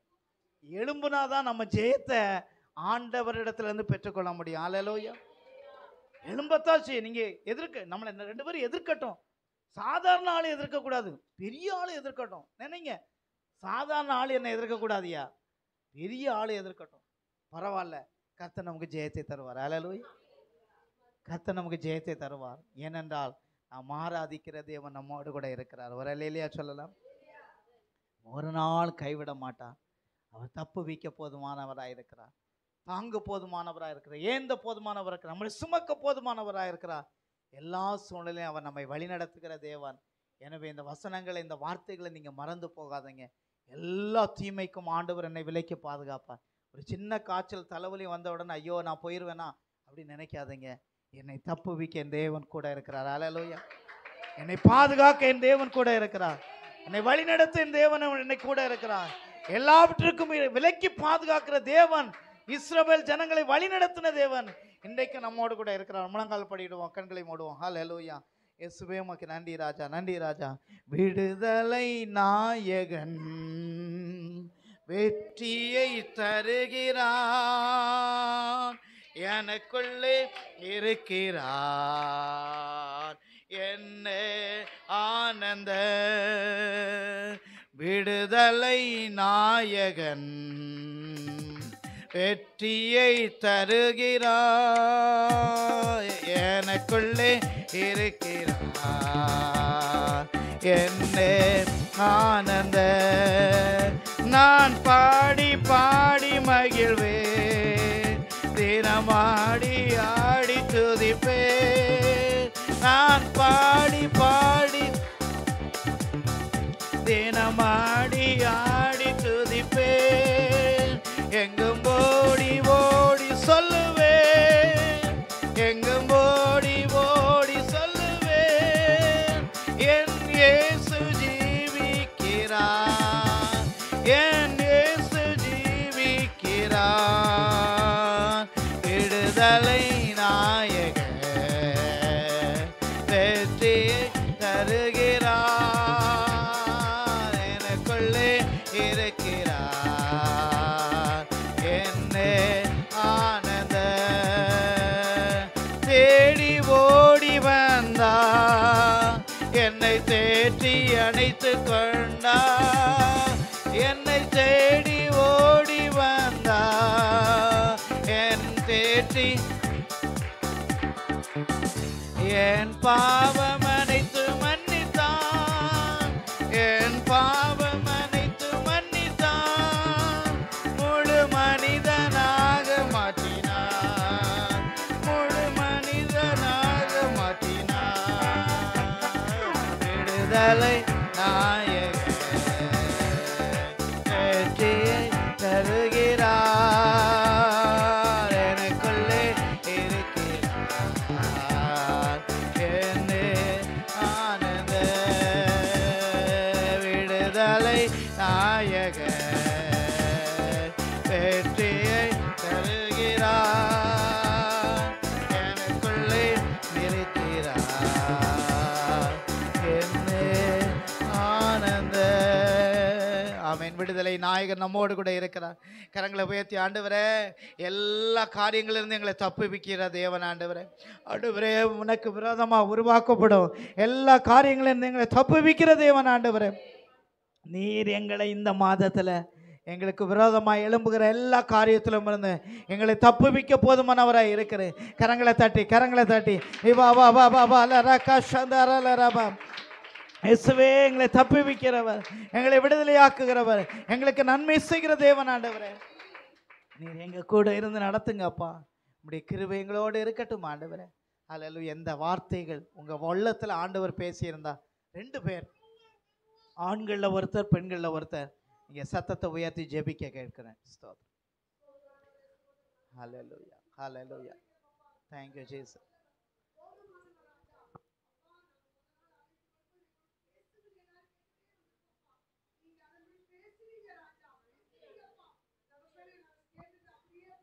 எழும்புனாதான் நம்ம ஜெயத்தை ஆண்டவரிடத்துல இருந்து பெற்றுக்கொள்ள முடியும். ஹல்லேலூயா. எழும்பத்தான் செய்யும். நீங்க நம்மளை 2 பேரும் எதிர்க்கட்டும். சாதாரண ஆளு எதிர்க்க கூடாது, பெரிய ஆளு எதிர்க்கட்டும். நினைங்க, சாதாரண ஆளு என்ன எதிர்க்க கூடாதியா, பெரிய ஆளு எதிர்க்கட்டும். பரவாயில்ல, கர்த்தர் நமக்கு ஜெயத்தை தருவார். ஹல்லேலூயா. கர்த்தர் நமக்கு ஜெயத்தை தருவார். ஏனென்றால் நாம் ஆராதிக்கிற தேவன் நம்மோடு கூட இருக்கிறார். ஒரு அல்லேலூயா சொல்லலாம். ஒரு நாள் கைவிட மாட்டார். அவர் தப்பு வைக்க போதுமானவராக இருக்கிறார், தாங்க போதுமானவராக இருக்கிறார், ஏந்த போதுமானவராக இருக்கிறார், நம்மளை சுமக்க போதுமானவராக இருக்கிறார். எல்லா சூழ்நிலையும் அவர் நம்மை வழிநடத்துகிற தேவன். எனவே இந்த வசனங்களை, இந்த வார்த்தைகளை நீங்கள் மறந்து போகாதீங்க. எல்லா தீமைக்கும் ஆண்டவர் என்னை விலக்கி பாதுகாப்பார். ஒரு சின்ன காய்ச்சல் தலைவலி வந்த உடனே ஐயோ நான் போயிடுவேனா அப்படின்னு நினைக்காதீங்க. என்னை தப்பு வைக்க என் தேவன் கூட இருக்கிறார். ஹல்லேலூயா. என்னை பாதுகாக்க என் தேவன் கூட இருக்கிறார். என்னை வழிநடத்த என் தேவன் என்னை கூட இருக்கிறார். எல்லாவற்றுக்கும் விலக்கி பாதுகாக்கிற தேவன், இஸ்ரவேல் ஜனங்களை வழிநடத்தின தேவன் இன்றைக்கு நம்மோடு கூட இருக்கிறார். முழங்கால் படிடுவோம், கண்களை மூடுவோம். ஹல்லேலூயா. இயேசுவே உமக்கு நன்றி ராஜா, நன்றி ராஜா. விடுதலை நாயகன் வெற்றியை தருகிறான். எனக்குள்ளே இருக்கிறார். என்ன ஆனந்த விடுதலை நாயகன் வெற்றியை தருகிறார். எனக்குள்ளே இருக்கிறார். என்ன ஆனந்த நான் பாடி பாடி மகிழ்வே, தினமாடி ஆடி துதிப்பே. நான் பாடி பாடி தினமாடி ஆடி துதிப்பே. எங்கும் ஓடி ஓடி சொல்லுவே, எங்கும் ஓடி ஓடி சொல்லுவே, என் இயேசு ஜீவிக்கிறார், என் இயேசு ஜீவிக்கிறார். விடுதலை நாயகன் வெற்றியை தருகிறார். எனக்குள்ளே இருக்கிறார். என்ன ஆனந்த தேடி ஓடி வந்தா, என்னை தேற்றி அணைத்து கொண்டா. என்னை தேடி ஓடி வந்தா, என் தேற்றி என் பாவம் அனைத்து மன்னித்தான், என் பாவம் அனைத்து மன்னித்தான். முழு மனிதனாக மாற்றினான், முழு மனிதனாக மாற்றினான். விடுதலை நாயகன் வெற்றியை தருகிறார். எனக்குள்ளே இருக்கிறார். என்ன ஆனந்த விடுதலை நாயகன் வெற்றியை தருகிறார். எனக்குள்ளே இருக்கிறார். என்ன ஆனந்த. ஆமென். விடுதலை நாயகன் நம்மோடு கூட இருக்கிறார். கரங்களை உயர்த்தி, ஆண்டவரே, எல்லா காரியங்களிலிருந்து எங்களை தப்புவிக்கிற தேவன் ஆண்டவரே, ஆண்டவரே, உனக்கு விரோதமாக உருவாக்கப்படும் எல்லா காரியங்களிலிருந்து எங்களை தப்புவிக்கிற தேவன் ஆண்டவரே, நீர் எங்களை இந்த மாதத்தில் எங்களுக்கு விரோதமாக எழும்புகிற எல்லா காரியத்திலும் இருந்து எங்களை தப்புவிக்க போதுமானவராக இருக்கிறேன். கரங்களை தட்டி கரங்களை தட்டி இயேசுவே, எங்களை தப்புவிக்கிறவர், எங்களை விடுதலையாக்குகிறவர், எங்களுக்கு நன்மை செய்கிற தேவன் ஆண்டவரே, நீர் எங்க கூட இருந்து நடத்துங்க அப்பா. உங்களுடைய கிருபை எங்களோடு இருக்கட்டும் ஆண்டவரே. அல்லேலூயா. எந்த வார்த்தைகள் உங்க உள்ளத்துல ஆண்டவர் பேசியிருந்தா, 2 பேர், ஆண்கள்ல ஒருத்தர் பெண்கள்ல ஒருத்தர், நீங்க சத்தத்தை உயர்த்தி ஜெபிக்க கேட்கிறேன். ஸ்தோத்திரம். ஹல்லேலூயா, ஹல்லேலூயா. Thank you Jesus.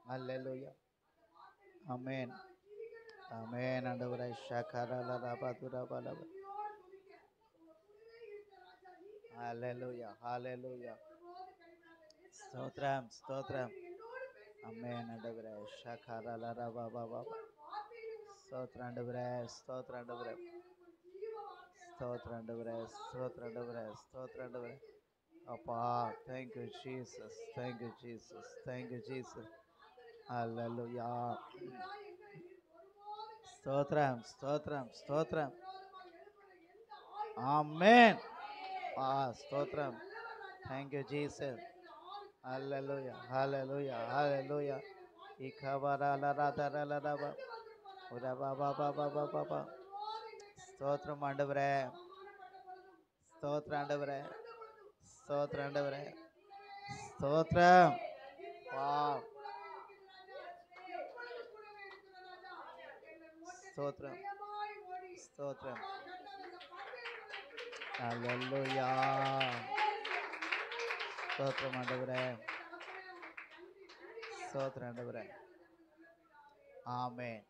Hallelujah. Amen. Amen. ஆண்டவரே, ஷகரல ரபதுர பலவ. Hallelujah. Hallelujah. ஸ்தோத்திரம், ஸ்தோத்திரம். ஆமென் ஆண்டவரே, ஷகரல ரபபப. ஸ்தோத்திரம் ஆண்டவரே, ஸ்தோத்திரம் ஆண்டவரே. ஸ்தோத்திரம் ஆண்டவரே, ஸ்தோத்திரம் ஆண்டவரே, ஸ்தோத்திரம் ஆண்டவரே. அப்பா, thank you Jesus. Thank you Jesus. Thank you Jesus. Hallelujah. ஸ்தோத்திரம், ஸ்தோத்திரம், ஸ்தோத்திரம். ஆமென். ஸ்தோத்திரம். Thank you Jesus. Hallelujah. Hallelujah. Hallelujah. இகவரலரதரலரப. உரபபபபபப. ஸ்தோத்திரம் ஆண்டவரே. ஸ்தோத்திரம் ஆண்டவரே. ஸ்தோத்திரம் ஆண்டவரே. ஸ்தோத்திரம். ஸ்தோத்திரம், ஸ்தோத்திரம். ஹல்லேலூயா. ஸ்தோத்திரம் ஆண்டவரே. ஸ்தோத்திரம் ஆண்டவரே. ஆமென்.